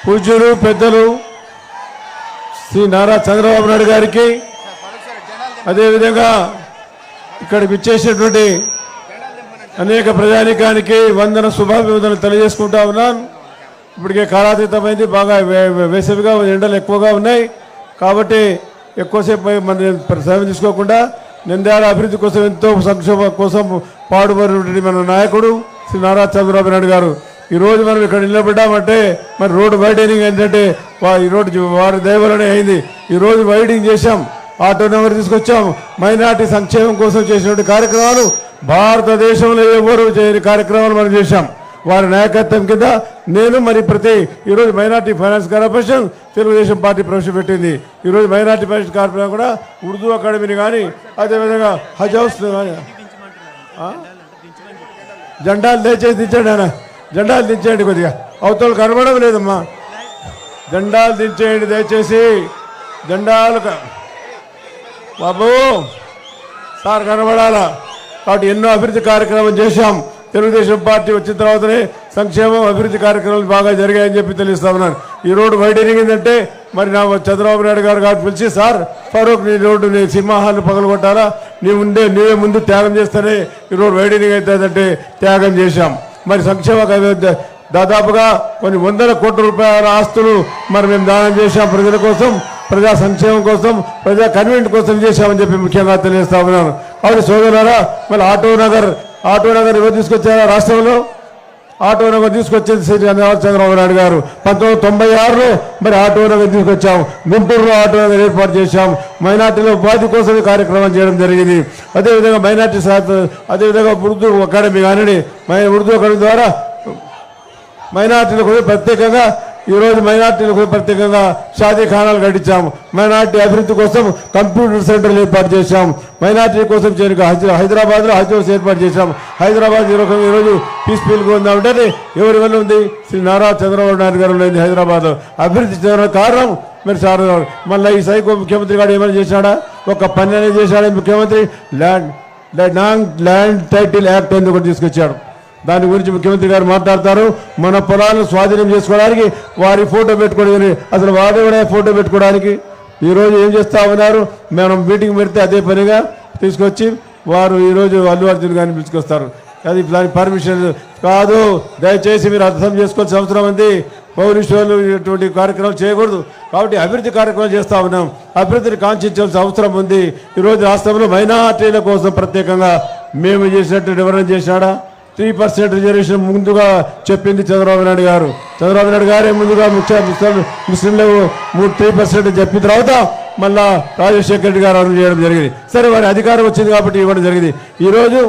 పూజ్యులు పెద్దలు శ్రీ నారా చంద్రబాబు నాయుడు గారికి అదేవిధంగా ఇక్కడికి విచ్చేసినటువంటి అనేక ప్రజానీకానికి వందన శుభాభివందనలు తెలియజేసుకుంటా ఉన్నాను. ఇప్పటికే కాలాతీతమైంది, బాగా వేసవిగా ఎండలు ఎక్కువగా ఉన్నాయి కాబట్టి ఎక్కువసేపు మన సమయం తీసుకోకుండా నంద్యాల అభివృద్ధి కోసం ఎంతో సంక్షేమ కోసం పాడుబడినటువంటి మన నాయకుడు శ్రీ నారా చంద్రబాబు నాయుడు గారు ఈరోజు మనం ఇక్కడ నిలబడ్డామంటే మరి రోడ్డు వైడనింగ్ ఏంటంటే ఈ రోడ్డు వారి దయవలనే అయింది. ఈరోజు వైడింగ్ చేశాం, ఆటో నెంబర్ తీసుకొచ్చాం. మైనార్టీ సంక్షేమం కోసం చేసినటువంటి కార్యక్రమాలు భారతదేశంలో ఎవరు చేయని కార్యక్రమాలు మనం చేశాం. వారి నాయకత్వం కింద నేను మరి ఈరోజు minority finance corporation Telugu Desam party ప్రవేశపెట్టింది. ఈరోజు మైనార్టీ ఫైనాన్స్ కార్పొరేషన్ కూడా ఉర్దూ అకాడమీని కానీ అదేవిధంగా హజ్ హౌస్ కానీ జెండాలు దయచేసి దించండి అన్న, జెండాలు దించేయండి, కొద్దిగా అవతల కనబడడం లేదమ్మా, జెండాలు దించేయండి దయచేసి. జెండాలు బాబు సార్ కనబడాలా. కాబట్టి ఎన్నో అభివృద్ధి కార్యక్రమం చేశాం. తెలుగుదేశం పార్టీ వచ్చిన తర్వాతనే సంక్షేమం అభివృద్ధి కార్యక్రమాలు బాగా జరిగాయని చెప్పి తెలుస్తా ఉన్నాను. ఈ రోడ్డు వైడనింగ్ ఏంటంటే మరి నా చంద్రబాబు నాయుడు గారు పిలిచి సార్ ఫరూక్ నీ రోడ్డు నీ సినిమా హాల్ పగలగొట్టారా, నీవే ముందు త్యాగం చేస్తేనే ఈ రోడ్డు వైడనింగ్ అవుతుందంటే త్యాగం చేశాం. మరి సంక్షేమ దాదాపుగా కొన్ని వందల కోట్ల రూపాయల ఆస్తులు మరి మేము దానం చేశాం ప్రజల కోసం, ప్రజా సంక్షేమం కోసం, ప్రజా కన్వీనెంట్ కోసం చేశామని చెప్పి ముఖ్యంగా తెలియజేస్తా ఉన్నాను. కాబట్టి సోదరులారా, మరి ఆటో నగర్ ఎవరు తీసుకొచ్చారా రాష్ట్రంలో? ఆటో నగర్ తీసుకొచ్చేది శ్రీ చంద్రబాబు నాయుడు గారు 1996లో మరి ఆటో నగర్ తీసుకొచ్చాం. గుంటూరులో ఆటో నగర్ ఏర్పాటు చేశాం. మైనార్టీలో ఉపాధి కోసం కార్యక్రమం చేయడం జరిగింది. అదేవిధంగా మైనార్టీ అదేవిధంగా ఉర్దూ అకాడమీ కానీ ఉర్దూ అకాడమీ ద్వారా మైనార్టీలకు ప్రత్యేకంగా ఈరోజు మైనార్టీలకు ప్రత్యేకంగా షాదీఖానాలు కట్టించాం. మైనార్టీ అభివృద్ధి కోసం కంప్యూటర్ సెంటర్లు ఏర్పాటు చేశాం. మైనార్టీ కోసం హైదరాబాద్లో హజ్ హౌస్ ఏర్పాటు చేశాం. హైదరాబాద్ ఈరోజు పీస్ఫుల్గా ఉందామంటే ఎవరి వల్ల ఉంది? శ్రీ నారా చంద్రబాబు నాయుడు గారు ఉంది. హైదరాబాద్ అభివృద్ధి చేయడం కారణం మరి సార్. మళ్ళీ ఈ సైకో ముఖ్యమంత్రి గారు ఏమైనా చేశాడా? ఒక పని అనేది చేశాడా ముఖ్యమంత్రి? ల్యాండ్ టైటిల్ యాక్ట్ ఎందుకు తీసుకొచ్చాడు. దాని గురించి ముఖ్యమంత్రి గారు మాట్లాడతారు. మన పొలాలను స్వాధీనం చేసుకోవడానికి వారి ఫోటో పెట్టుకోవడానికి, అసలు వాడు కూడా ఫోటో పెట్టుకోవడానికి ఈరోజు ఏం చేస్తా ఉన్నారు? మనం మీటింగ్ పెడితే అదే పనిగా తీసుకొచ్చి వారు ఈరోజు అల్లు అర్జున్ గారిని పిలుచుకొస్తారు. అది దాని పర్మిషన్ కాదు. దయచేసి మీరు అర్థం చేసుకోవాల్సిన అవసరం ఉంది. పౌరుషులు ఇటువంటి కార్యక్రమాలు చేయకూడదు. కాబట్టి అభివృద్ధి కార్యక్రమాలు చేస్తూ ఉన్నాం. అభివృద్ధిని కాంక్షించాల్సిన అవసరం ఉంది. ఈరోజు రాష్ట్రంలో మైనార్టీల కోసం ప్రత్యేకంగా మేము చేసినట్టు ఎవరైనా చేశాడా? 3% రిజర్వేషన్ ముందుగా చెప్పింది చంద్రబాబు నాయుడు గారు. చంద్రబాబు నాయుడు గారే ముందుగా ముస్లింలకు 3% చెప్పిన తర్వాత మళ్ళా రాజశేఖర రెడ్డి గారు అమలు చేయడం జరిగింది. సరే వారి అధికారం వచ్చింది కాబట్టి ఇవ్వడం జరిగింది. ఈరోజు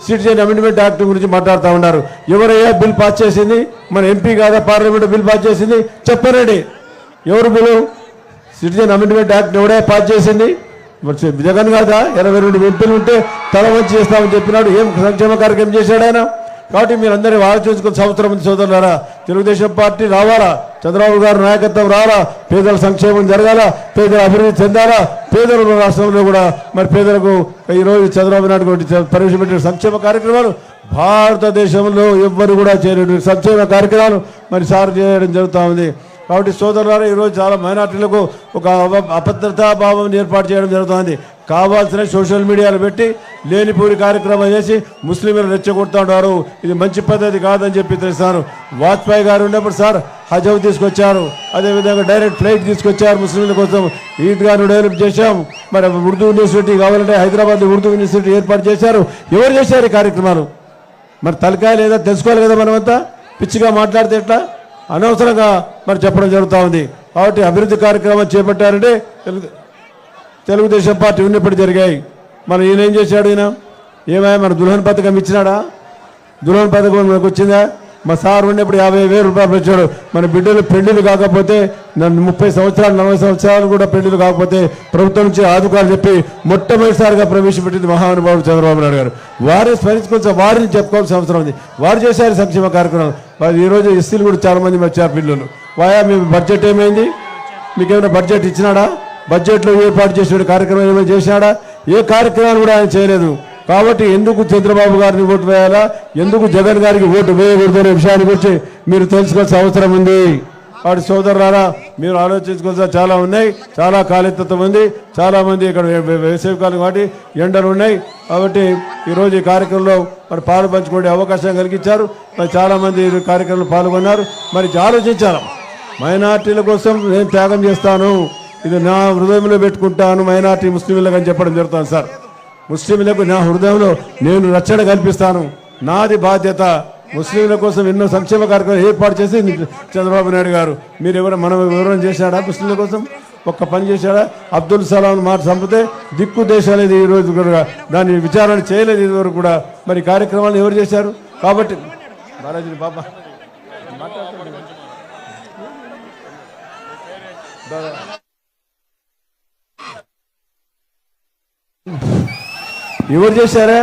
సిటిజన్ అమెండ్మెంట్ యాక్ట్ గురించి మాట్లాడుతూ ఉన్నారు. ఎవరయ్యా బిల్ పాస్ చేసింది? మన ఎంపీ కాదా పార్లమెంట్ బిల్ పాస్ చేసింది? చెప్పరండి. ఎవరు బిల్లు? సిటిజన్ అమెండ్మెంట్ యాక్ట్ ఎవడే పాస్ చేసింది? జగన్ కాదా? 22 ఎంపీలు ఉంటే తల వంచి చేస్తామని చెప్పినాడు. ఏం సంక్షేమ కార్యక్రమం చేశాడు ఆయన? కాబట్టి మీరందరూ ఆలోచించుకున్న సంవత్సరం మంది సోదరులారా, తెలుగుదేశం పార్టీ రావాలా, చంద్రబాబు గారు నాయకత్వం రావాలా, పేదల సంక్షేమం జరగాల, పేదల అభివృద్ధి చెందాలా. పేదల రాష్ట్రంలో కూడా మరి పేదలకు ఈరోజు చంద్రబాబు నాయుడు ప్రవేశపెట్టిన సంక్షేమ కార్యక్రమాలు భారతదేశంలో ఎవ్వరు కూడా చేయలేని సంక్షేమ కార్యక్రమాలు మరి సార్ చేయడం జరుగుతూ ఉంది. కాబట్టి సోదరులారా, ఈరోజు చాలా మైనార్టీలకు ఒక అభద్రతా భావం ఏర్పాటు చేయడం జరుగుతుంది. కావాల్సిన సోషల్ మీడియాలో పెట్టి లేనిపూరి కార్యక్రమం చేసి ముస్లింలు రెచ్చగొడుతుంటారు. ఇది మంచి పద్ధతి కాదని చెప్పి తెలుస్తారు. వాజ్పేయి గారు ఉన్నప్పుడు సార్ హజ్ హౌస్ తీసుకొచ్చారు. అదేవిధంగా డైరెక్ట్ ఫ్లైట్ తీసుకొచ్చారు ముస్లింల కోసం. ఈద్గాను డెవలప్ చేశాం. మరి ఉర్దూ యూనివర్సిటీ కావాలంటే హైదరాబాద్లో ఉర్దూ యూనివర్సిటీ ఏర్పాటు చేశారు. ఎవరు చేశారు ఈ కార్యక్రమాలు? మరి తలకాయ లేదా తెలుసుకోవాలి కదా. మనమంతా పిచ్చిగా మాట్లాడితే ఎట్లా? అనవసరంగా మరి చెప్పడం జరుగుతూ ఉంది. కాబట్టి అభివృద్ధి కార్యక్రమం చేపట్టారంటే తెలుగుదేశం పార్టీ ఉన్నప్పుడు జరిగాయి. మరి ఈయన ఏం చేశాడు? ఈయన ఏమైనా మన దుల్హన్ పథకం ఇచ్చినాడా? దుల్హన్ పథకం మనకు వచ్చిందా? మా సార్ ఉన్నప్పుడు 50,000 రూపాయలు వచ్చాడు. మన బిడ్డలు పెళ్లిలు కాకపోతే 30 సంవత్సరాలు 40 సంవత్సరాలు కూడా పెళ్లిలు కాకపోతే ప్రభుత్వం నుంచి ఆదుకోవాలని చెప్పి మొట్టమొదటిసారిగా ప్రవేశపెట్టింది మహానుభావుడు చంద్రబాబు నాయుడు గారు. వారిని స్మరించుకోవాల్సిన వారిని చెప్పుకోవాల్సిన అవసరం ఉంది. వారు చేశారు సంక్షేమ కార్యక్రమం. మరి ఈరోజు ఎస్సీలు కూడా చాలా మంది వచ్చారు పిల్లలు. వాయా మీ బడ్జెట్ ఏమైంది? మీకేమైనా బడ్జెట్ ఇచ్చినాడా? బడ్జెట్లో ఏర్పాటు చేసిన కార్యక్రమం ఏమైనా చేశాడా? ఏ కార్యక్రమాలు కూడా ఆయన చేయలేదు. కాబట్టి ఎందుకు చంద్రబాబు గారిని ఓటు వేయాలా, ఎందుకు జగన్ గారికి ఓటు వేయకూడదు అనే విషయాన్ని గురించి మీరు తెలుసుకోవాల్సిన అవసరం ఉంది. వాటి సోదరులారా, మీరు ఆలోచించుకోవాల్సిన చాలా ఉన్నాయి, చాలా కాలితత్వం ఉంది. చాలా మంది ఇక్కడ వేసవికాలం కాబట్టి ఎండలు ఉన్నాయి. కాబట్టి ఈరోజు ఈ కార్యక్రమంలో మరి పాలు పంచుకునే అవకాశం కలిగించారు. మరి చాలా మంది ఈ కార్యక్రమంలో పాల్గొన్నారు. మరి ఆలోచించారు, మైనార్టీల కోసం నేను త్యాగం చేస్తాను, ఇది నా హృదయంలో పెట్టుకుంటాను, మైనార్టీ ముస్లింలకు అని చెప్పడం జరుగుతుంది సార్. ముస్లింలకు నా హృదయంలో నేను రక్షణ కల్పిస్తాను, నాది బాధ్యత. ముస్లింల కోసం ఎన్నో సంక్షేమ కార్యక్రమాలు ఏర్పాటు చేసి చంద్రబాబు నాయుడు గారు మనం వివరణ చేశాడా? ముస్లింల కోసం ఒక్క పని చేశాడా? అబ్దుల్ సలాం మాట చంపితే దిక్కు దేశాలేదు ఈ రోజు కూడా దాన్ని విచారణ చేయలేదు ఇదివరకు కూడా. మరి కార్యక్రమాలు ఎవరు చేశారు? కాబట్టి బాలాజీ బాబా ఎవరు చేశారా?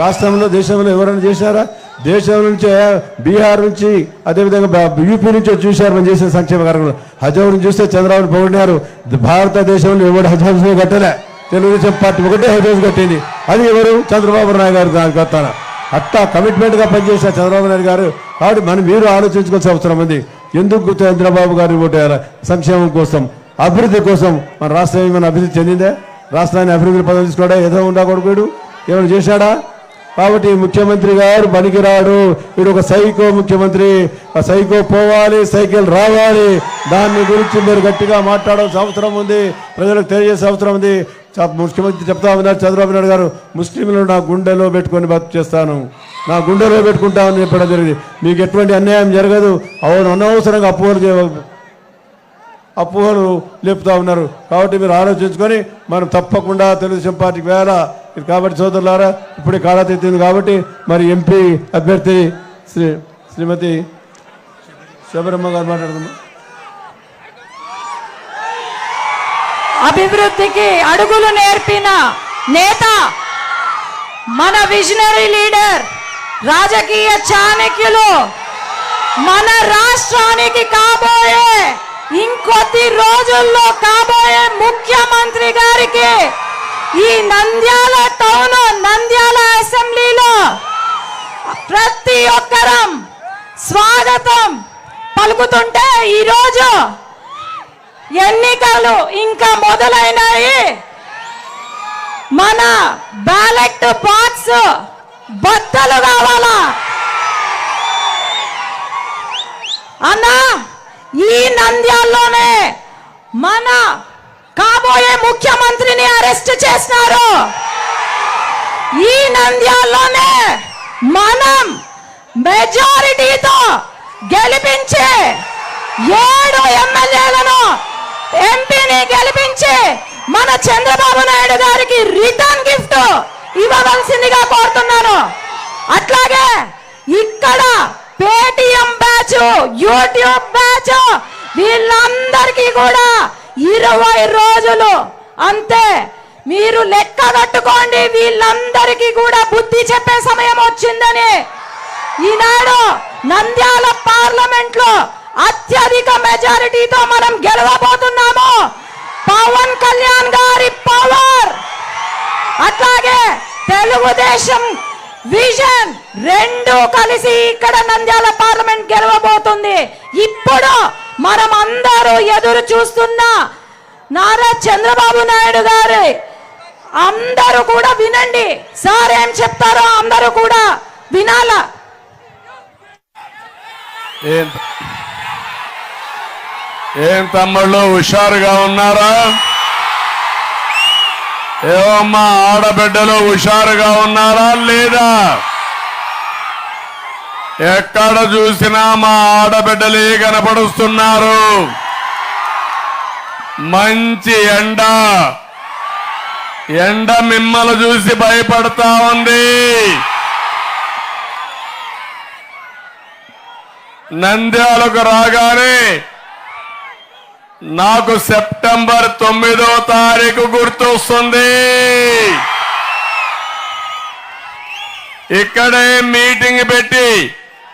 రాష్ట్రంలో దేశంలో ఎవరైనా చేశారా? దేశం నుంచి, బీహార్ నుంచి, అదేవిధంగా యూపీ నుంచి చూశారు మనం చేసే సంక్షేమ కార్యక్రమం. హజ్ హౌస్ చూస్తే చంద్రబాబు పొగిడారు. భారతదేశంలో ఎవరు హజ్ హౌస్ కట్టలే, తెలుగుదేశం పార్టీ ఒకటే హజ్ హౌస్ కట్టింది. అది ఎవరు? చంద్రబాబు నాయుడు గారు దానికి వస్తాను. అట్టా కమిట్మెంట్గా పనిచేసిన చంద్రబాబు నాయుడు గారు. కాబట్టి మీరు ఆలోచించుకోవాల్సిన అవసరం ఉంది. ఎందుకు చంద్రబాబు గారిని ఓటేయాలి? సంక్షేమం కోసం, అభివృద్ధి కోసం. మన రాష్ట్రం ఏమైనా అభివృద్ధి చెందిందే? రాష్ట్రాన్ని అభివృద్ధి పదం తీసుకోవడా? ఏదో ఉండకూడదు, ఏమైనా చేశాడా? కాబట్టి ముఖ్యమంత్రి గారు పనికిరాడు, వీడు ఒక సైకో ముఖ్యమంత్రి. ఆ సైకో పోవాలి, సైకిల్ రావాలి. దాని గురించి మీరు గట్టిగా మాట్లాడాల్సిన అవసరం ఉంది, ప్రజలకు తెలియజేసే అవసరం ఉంది. ముఖ్యమంత్రి చెప్తా ఉన్నారు చంద్రబాబు నాయుడు గారు, ముస్లింలను నా గుండెలో పెట్టుకొని బతు చేస్తాను, నా గుండెలో పెట్టుకుంటామని చెప్పడం జరిగింది. మీకు ఎటువంటి అన్యాయం జరగదు. అవును, అనవసరంగా అపోహలు లేపుతా ఉన్నారు. కాబట్టి మీరు ఆలోచించుకొని మనం తప్పకుండా తెలుగుదేశం పార్టీకి వేయాలా. కాబట్టి సోదరులారా, ఇప్పుడే కాళా తెచ్చింది కాబట్టి మరి ఎంపీ అభ్యర్థి శ్రీమతి శబరమ్మ గారు మాట్లాడుతున్నారు. అభివృద్ధికి అడుగులు నేర్పిన నేత, మన విజనరీ లీడర్, రాజకీయ చాణక్యులు, మన రాష్ట్రానికి కాబోయే, ఇంకొద్ది రోజుల్లో కాబోయే ముఖ్యమంత్రి గారికి ఈ నంద్యాల టౌన్, నంద్యాల అసెంబ్లీలో ప్రతి ఒక్కరం స్వాగతం పలుకుతుంటే ఈరోజు ఎన్నికలు ఇంకా మొదలైనాయి. మన బ్యాలెట్ బాక్స్ బద్దలు కావాలా అన్నా? ఈ నంద్యాలలోనే మన కాబోయే ముఖ్యమంత్రిని అరెస్ట్ చేస్తున్నారు. ఈ నంద్యాలలోనే మనం మెజారిటీతో గెలిపించే 7 ఎమ్మెల్యేలను, ఎంపీని గెలిపించి మన చంద్రబాబు నాయుడు గారికి రిటర్న్ గిఫ్ట్ ఇవ్వవలసిందిగా కోరుతున్నాను. అట్లాగే ఇక్కడ పేటిఎం బ్యాచ్, యూట్యూబ్ బ్యాచ్, వీళ్ళందరికీ కూడా 20 రోజులు అంతే. మీరు లెక్క కట్టుకోండి. వీళ్ళందరికీ కూడా బుద్ధి చెప్పే సమయం వచ్చిందని ఈనాడు నంద్యాల పార్లమెంట్ లో అత్యధిక మెజారిటీతో మనం గెలవబోతున్నాము. పవన్ కళ్యాణ్ గారి పవర్, అట్లాగే తెలుగుదేశం విజన్ రెండు కలిసి ఇక్కడ నంద్యాల పార్లమెంట్ గెలవబోతుంది. ఇప్పుడు మనం అందరూ ఎదురు చూస్తున్న నారా చంద్రబాబు నాయుడు గారు అందరూ కూడా వినండి. సార్ ఏం చెప్తారో అందరూ కూడా వినాలా. ఏం తమ్ముళ్ళు హుషారుగా ఉన్నారా? ఏమమ్మా ఆడబిడ్డలు హుషారుగా ఉన్నారా లేదా? ఎక్కడ చూసినా మా ఆడబిడ్డలే కనపడుస్తున్నారు. మంచి ఎండ మిమ్మల్ని చూసి భయపడతా ఉంది. నంద్యాలకు రాగానే నాకు సెప్టెంబర్ 9వ తారీఖు గుర్తొస్తుంది. ఇక్కడే మీటింగ్ పెట్టి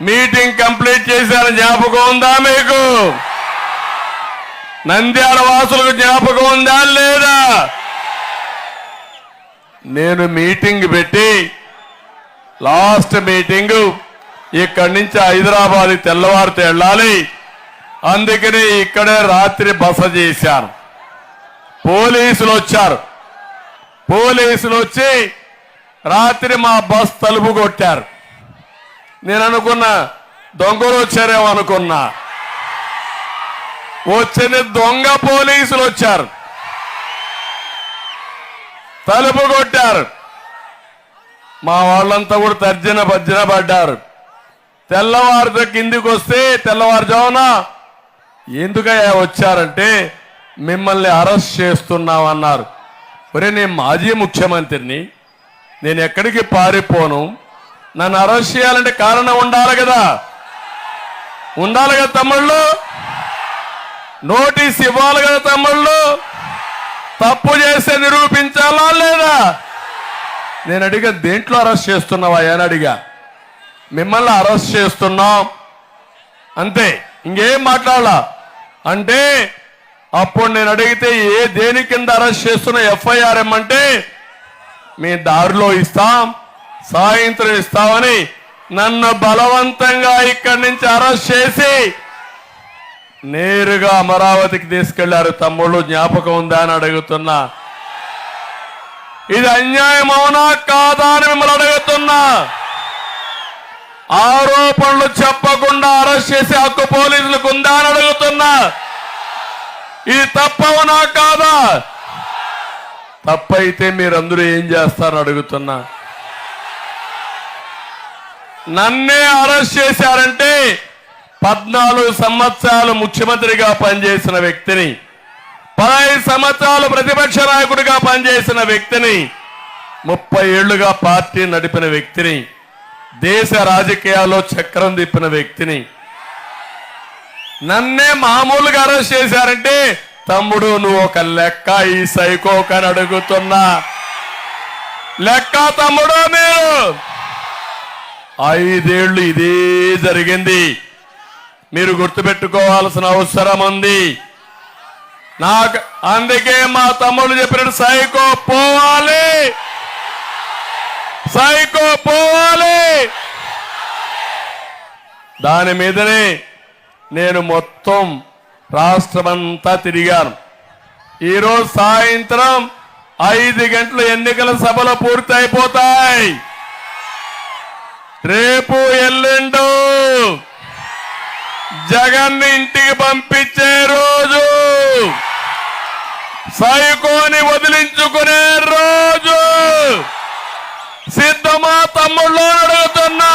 మీటింగ్ కంప్లీట్ చేశారు. జ్ఞాపకం ఉందా మీకు? నంద్యాల వాసులకు జ్ఞాపకం ఉందా లేదా? నేను మీటింగ్ పెట్టి లాస్ట్ మీటింగ్ ఇక్కడి నుంచి హైదరాబాద్ తెల్లవారితో వెళ్ళాలి. అందుకని ఇక్కడే రాత్రి బస చేశాను. పోలీసులు వచ్చారు. పోలీసులు వచ్చి రాత్రి మా బస్ తలుపు కొట్టారు. నేను అనుకున్నా దొంగలు వచ్చారేమో అనుకున్నా. వచ్చిన దొంగ పోలీసులు వచ్చారు, తలుపు కొట్టారు. మా వాళ్ళంతా కూడా తర్జన భర్జన పడ్డారు. తెల్లవారితో కిందికి వస్తే తెల్లవారుజామున ఎందుకయ్యా వచ్చారంటే మిమ్మల్ని అరెస్ట్ చేస్తున్నామన్నారు. ఒరే, నేను మాజీ ముఖ్యమంత్రిని, నేను ఎక్కడికి పారిపోను. నన్ను అరెస్ట్ చేయాలంటే కారణం ఉండాలి కదా, ఉండాలి కదా తమ్ముళ్ళు, నోటీస్ ఇవ్వాలి కదా తమ్ముళ్ళు, తప్పు చేస్తే నిరూపించాలా లేదా? నేను అడిగా దేంట్లో అరెస్ట్ చేస్తున్నావా అని అడిగా. మిమ్మల్ని అరెస్ట్ చేస్తున్నాం అంతే, ఇంకేం మాట్లాడాలా అంటే అప్పుడు నేను అడిగితే దేని కింద అరెస్ట్ చేస్తున్న ఎఫ్ఐఆర్ ఏమంటే మీ దారిలో ఇస్తాం, సాయంత్రం ఇస్తామని నన్ను బలవంతంగా ఇక్కడి నుంచి అరెస్ట్ చేసి నేరుగా అమరావతికి తీసుకెళ్లారు. తమ్ముళ్ళు జ్ఞాపకం ఉందా అని అడుగుతున్నా. ఇది అన్యాయం అవునా కాదా అని మిమ్మల్ని అడుగుతున్నా. ఆరోపణలు చెప్పకుండా అరెస్ట్ చేసే హక్కు పోలీసులకు ఉందా అని అడుగుతున్నా. ఇది తప్పవునా కాదా? తప్పైతే మీరందరూ ఏం చేస్తారని అడుగుతున్నా. నన్నే అరెస్ట్ చేశారంటే 14 సంవత్సరాలు ముఖ్యమంత్రిగా పనిచేసిన వ్యక్తిని, 15 సంవత్సరాలు ప్రతిపక్ష నాయకుడిగా పనిచేసిన వ్యక్తిని, 30 ఏళ్లుగా పార్టీ నడిపిన వ్యక్తిని, దేశ రాజకీయాల్లో చక్రం తిప్పిన వ్యక్తిని నన్నే మామూలుగా అరెస్ట్ చేశారంటే తమ్ముడు నువ్వు ఒక లెక్క ఈ సైకోకని అడుగుతున్నా. లెక్క తమ్ముడు, మీరు 5 ఏళ్లు ఇదే జరిగింది. మీరు గుర్తుపెట్టుకోవాల్సిన అవసరం ఉంది. నాకు అందుకే మా తమ్ముళ్ళు చెప్పినట్టు సైకో పోవాలి, సైకో పోవాలి. దాని మీదనే నేను మొత్తం రాష్ట్రమంతా తిరిగాను. ఈరోజు సాయంత్రం 5 గంటలు ఎన్నికల సభలు పూర్తి అయిపోతాయి. రేపు ఎల్లుండు జగన్ ఇంటికి పంపించే రోజు, సైకోని వదిలించుకునే రోజు. సిద్ధమా తమ్ముళ్ళు అని అడుగుతున్నా.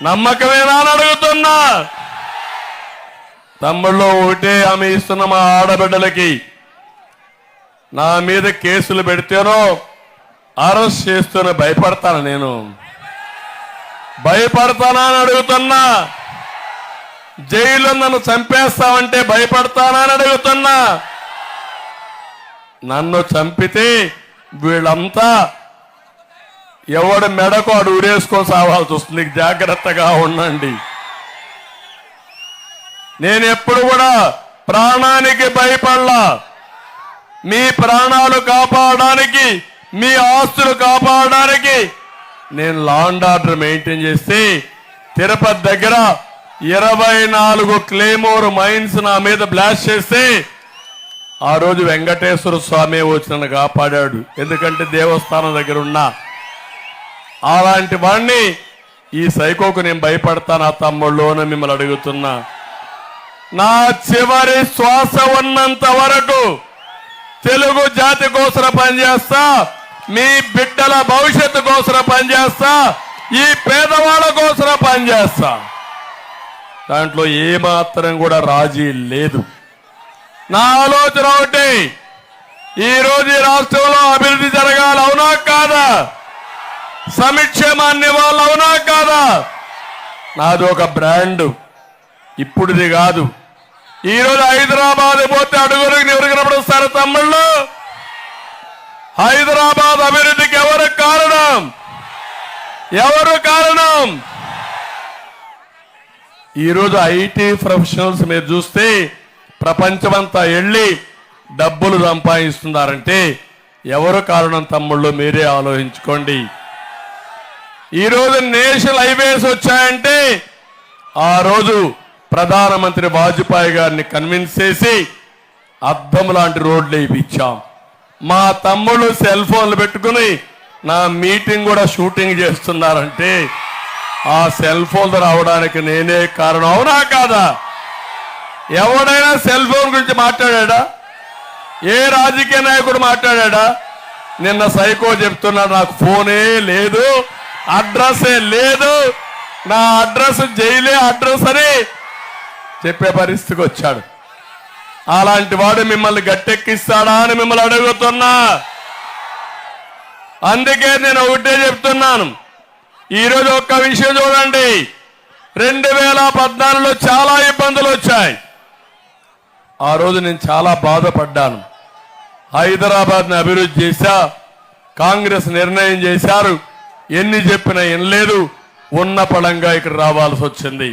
నమ్మకమేనా అని అడుగుతున్నా. తమ్ముళ్ళు ఒకటే హామీ ఇస్తున్న మా ఆడబిడ్డలకి, నా మీద కేసులు పెడితేనో అరెస్ట్ చేస్తూనే భయపడతాను. నేను భయపడతానా అని అడుగుతున్నా. జైల్లో నన్ను చంపేస్తామంటే భయపడతానా అని అడుగుతున్నా. నన్ను చంపితే వీళ్ళంతా ఎవడు మెడకు అడు ఊరేసుకొని సావాల్సి వస్తుంది. జాగ్రత్తగా ఉండండి. నేను ఎప్పుడు కూడా ప్రాణానికి భయపడలా. మీ ప్రాణాలు కాపాడడానికి, మీ ఆస్తులు కాపాడడానికి నేను లా అండ్ ఆర్డర్ మెయింటైన్ చేస్తే తిరుపతి దగ్గర 24 క్లేమోర్ మైన్స్ నా మీద బ్లాస్ట్ చేస్తే ఆ రోజు వెంకటేశ్వర స్వామి వచ్చి నన్ను కాపాడాడు. ఎందుకంటే దేవస్థానం దగ్గర ఉన్నా. అలాంటి వాడిని ఈ సైకోకు నేను భయపడతాను. ఆ తమ్ముళ్ళు అని మిమ్మల్ని అడుగుతున్నా. నా చివరి శ్వాస ఉన్నంత వరకు తెలుగు జాతి కోసం పనిచేస్తా, మీ బిడ్డల భవిష్యత్తు కోసం పనిచేస్తా, ఈ పేదవాళ్ళ కోసం పనిచేస్తా. దాంట్లో ఏమాత్రం కూడా రాజీ లేదు. నా ఆలోచన ఒకటి, ఈరోజు ఈ రాష్ట్రంలో అభివృద్ధి జరగాలి, అవునా కాదా? సంక్షేమాన్ని ఇవ్వాలి, అవునా కాదా? నాది ఒక బ్రాండ్, ఇప్పుడుది కాదు. ఈరోజు హైదరాబాద్ పోతే అడుగురికి ఎవరికి కనపడుస్తారు తమ్ముళ్ళు? హైదరాబాద్ అభివృద్ధికి ఎవరు కారణం? ఎవరు కారణం? ఈరోజు ఐటీ ప్రొఫెషనల్స్ మీరు చూస్తే ప్రపంచమంతా వెళ్ళి డబ్బులు సంపాదిస్తున్నారంటే ఎవరు కారణం తమ్ముళ్ళు మీరే ఆలోచించుకోండి. ఈరోజు నేషనల్ హైవేస్ వచ్చాయంటే ఆ రోజు ప్రధానమంత్రి వాజ్పేయి గారిని కన్విన్స్ చేసి అద్దం లాంటి రోడ్లు వేయించాం. మా తమ్ముళ్ళు సెల్ ఫోన్లు పెట్టుకుని నా మీటింగ్ కూడా షూటింగ్ చేస్తున్నారంటే ఆ సెల్ ఫోన్లు రావడానికి నేనే కారణం. అవునా కాదా? ఎవడైనా సెల్ ఫోన్ గురించి మాట్లాడా? ఏ రాజకీయ నాయకుడు మాట్లాడా? నిన్న సైకో చెప్తున్నాడు, నాకు ఫోనే లేదు, అడ్రస్సే లేదు, నా అడ్రస్ జైలే అడ్రస్ అని చెప్పే పరిస్థితికి వచ్చాడు. అలాంటి వాడు మిమ్మల్ని గట్టెక్కిస్తాడా అని మిమ్మల్ని అడుగుతున్నా. అందుకే నేను ఒకటే చెప్తున్నాను, ఈరోజు ఒక్క విషయం చూడండి. 2014లో చాలా ఇబ్బందులు వచ్చాయి. ఆ రోజు నేను చాలా బాధపడ్డాను. హైదరాబాద్ని అభివృద్ధి చేశా, కాంగ్రెస్ నిర్ణయం చేశారు, ఎన్ని చెప్పినా వినలేదు, ఉన్న పడంగా ఇక్కడ రావాల్సి వచ్చింది.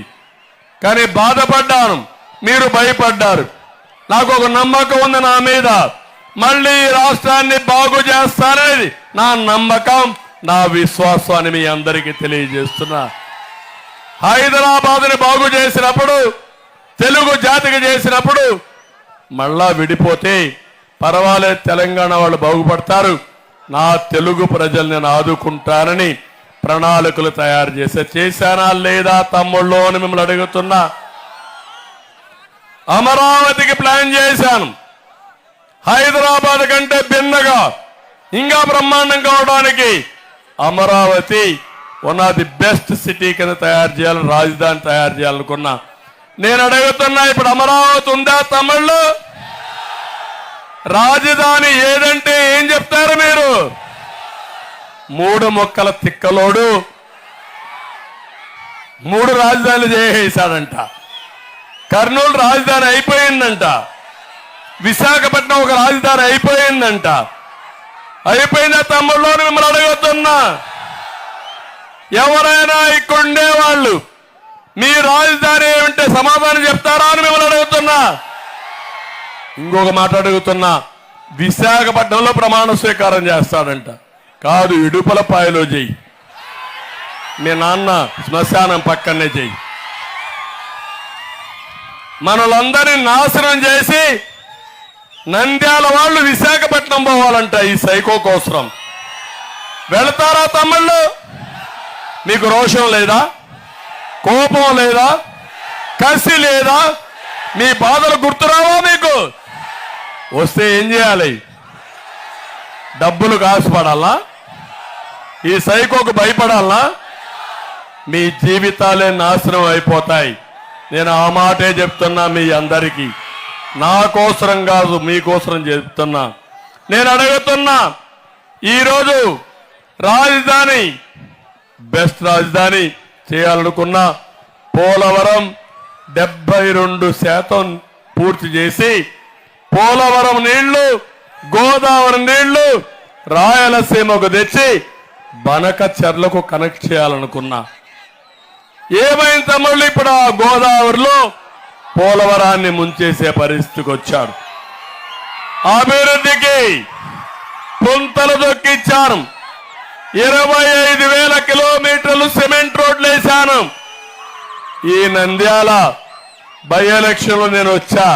కానీ బాధపడ్డాను, మీరు భయపడ్డారు. నాకు ఒక నమ్మకం ఉంది నా మీద, మళ్ళీ ఈ రాష్ట్రాన్ని బాగు చేస్తాననేది నా నమ్మకం, నా విశ్వాసం అని మీ అందరికీ తెలియజేస్తున్నా. హైదరాబాద్ని బాగు చేసినప్పుడు, తెలుగు జాతికి చేసినప్పుడు మళ్ళా విడిపోతే పర్వాలేదు, తెలంగాణ వాళ్ళు బాగుపడతారు, నా తెలుగు ప్రజల్ని నేను ఆదుకుంటానని ప్రణాళికలు తయారు చేశానా లేదా తమ్ముళ్ళు అని మిమ్మల్ని అడుగుతున్నా. అమరావతికి ప్లాన్ చేశాను. హైదరాబాద్ కంటే భిన్నగా ఇంకా బ్రహ్మాండం కావడానికి Amaravati one of the best city కింద తయారు చేయాలని, రాజధాని తయారు చేయాలనుకున్నా. నేను అడుగుతున్నా, ఇప్పుడు అమరావతి ఉందా తమ్ముళ్ళు? రాజధాని ఏదంటే ఏం చెప్తారు మీరు? 3 మొక్కల తిక్కలోడు 3 రాజధానులు చేసేశాడంట. కర్నూలు రాజధాని అయిపోయిందంట, విశాఖపట్నం ఒక రాజధాని అయిపోయిందంట. అయిపోయిందా తమ్ముళ్ళు అని మిమ్మల్ని అడుగుతున్నా. ఎవరైనా ఇక్కడుండే వాళ్ళు మీ రాజధాని ఏమంటే సమాధానం చెప్తారా అని మిమ్మల్ని అడుగుతున్నా. ఇంకొక మాట అడుగుతున్నా, విశాఖపట్నంలో ప్రమాణ స్వీకారం చేస్తాడంట. కాదు, ఇడుపలపాయలో చెయ్యి, మీ నాన్న శ్మశానం పక్కనే చెయ్యి. మనలందరినీ నాశనం చేసి నంద్యాల వాళ్ళు విశాఖపట్నం పోవాలంట ఈ సైకో కోసం. వెళతారా తమ్ముళ్ళు? మీకు రోషం లేదా? కోపం లేదా? కసి లేదా? మీ బాధలు గుర్తురావా మీకు? వస్తే ఏం చేయాలి? డబ్బులు కాసుపడాలా? ఈ సైకోకు భయపడాలా? మీ జీవితాలే నాశనం అయిపోతాయి. నేను ఆ మాటే చెప్తున్నా మీ అందరికీ, నా కోసరం కాదు, మీకోసరం చెప్తున్నా. నేను అడుగుతున్నా, ఈరోజు రాజధాని బెస్ట్ రాజధాని చేయాలనుకున్నా పోలవరం 72% పూర్తి చేసి పోలవరం నీళ్లు, గోదావరి నీళ్లు రాయలసీమకు తెచ్చి బనక చెర్లకు కనెక్ట్ చేయాలనుకున్నా. ఏమైంది తమ్ముళ్ళు? ఇప్పుడు ఆ గోదావరిలో పోలవరాన్ని ముంచేసే పరిస్థితికి వచ్చారు. అభివృద్ధికి పుంతలు దొక్కిచ్చాను. 25,000 కిలోమీటర్లు సిమెంట్ రోడ్లు వేశాను. ఈ నంద్యాల బై ఎలక్షన్లో నేను వచ్చా,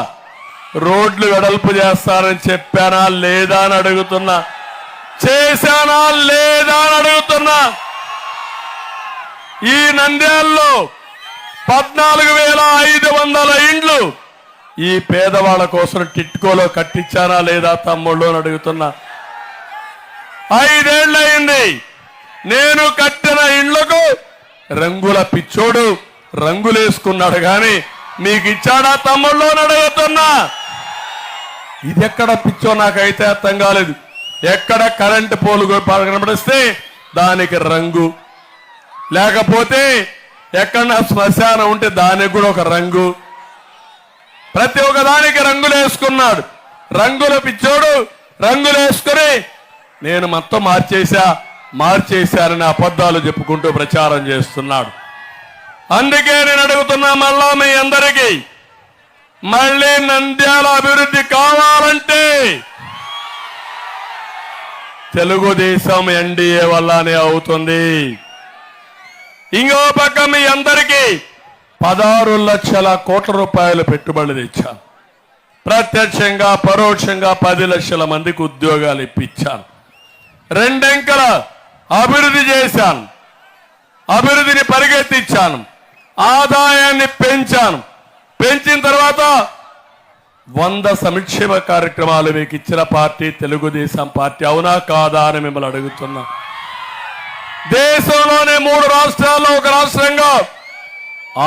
రోడ్లు వెడల్పు చేస్తానని చెప్పానా లేదా అని అడుగుతున్నా. చేశానా లేదా అని అడుగుతున్నా. ఈ నంద్యాలలో 14,500 ఇండ్లు ఈ పేదవాళ్ళ కోసం టిట్కోలో కట్టించానా లేదా తమ్ముళ్ళు అని అడుగుతున్నా. 5 ఏళ్లయింది నేను కట్టిన ఇండ్లకు రంగుల పిచ్చోడు రంగులేసుకున్నాడు కానీ మీకు ఇచ్చాడా తమ్ముళ్ళు అని అడుగుతున్నా. ఇది ఎక్కడ పిచ్చో నాకైతే అర్థం కాలేదు. ఎక్కడ కరెంటు పోలు కనబడిస్తే దానికి రంగు, లేకపోతే ఎక్కడ శ్మశానం ఉంటే దానికి కూడా ఒక రంగు, ప్రతి ఒక్క దానికి రంగులు వేసుకున్నాడు. రంగుల పిచ్చోడు రంగులు వేసుకుని నేను మొత్తం మార్చేశారని అబద్ధాలు చెప్పుకుంటూ ప్రచారం చేస్తున్నాడు. అందుకే నేను అడుగుతున్నా మళ్ళా మీ అందరికీ, మళ్ళీ నంద్యాల అభివృద్ధి కావాలంటే తెలుగుదేశం ఎన్డీఏ వల్లనే అవుతుంది. ఇంకో పక్క మీ అందరికీ 16 లక్షల కోట్ల రూపాయలు పెట్టుబడులు తెచ్చాను. ప్రత్యక్షంగా పరోక్షంగా 10 లక్షల మందికి ఉద్యోగాలు ఇప్పించాను. 2 అంకెల అభివృద్ధి చేశాను. అభివృద్ధిని పరిగెత్తించాను. ఆదాయాన్ని పెంచాను. పెంచిన తర్వాత 100 సంక్షేమ కార్యక్రమాలు మీకు ఇచ్చిన పార్టీ తెలుగుదేశం పార్టీ. అవునా కాదా అని మిమ్మల్ని అడుగుతున్నా. దేశంలోనే 3 రాష్ట్రాల్లో ఒక రాష్ట్రంగా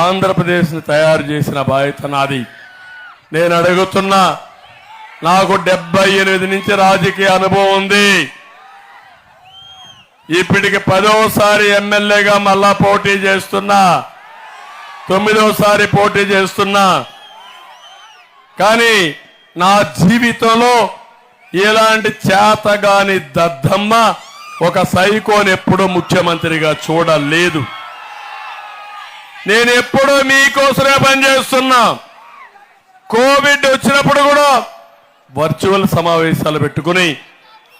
ఆంధ్రప్రదేశ్ని తయారు చేసిన బాధ్యత నాది. నేను అడుగుతున్నా, నాకు 78 నుంచి రాజకీయ అనుభవం ఉంది. ఇప్పటికి 10వసారి ఎమ్మెల్యేగా మళ్ళా పోటీ చేస్తున్నా. 9వసారి పోటీ చేస్తున్నా. కానీ నా జీవితంలో ఇలాంటి చేతగాని దద్దమ్మ ఒక సైకోని ఎప్పుడూ ముఖ్యమంత్రిగా చూడలేదు. నేను ఎప్పుడూ మీకోసమే పనిచేస్తున్నా. కోవిడ్ వచ్చినప్పుడు కూడా వర్చువల్ సమావేశాలు పెట్టుకుని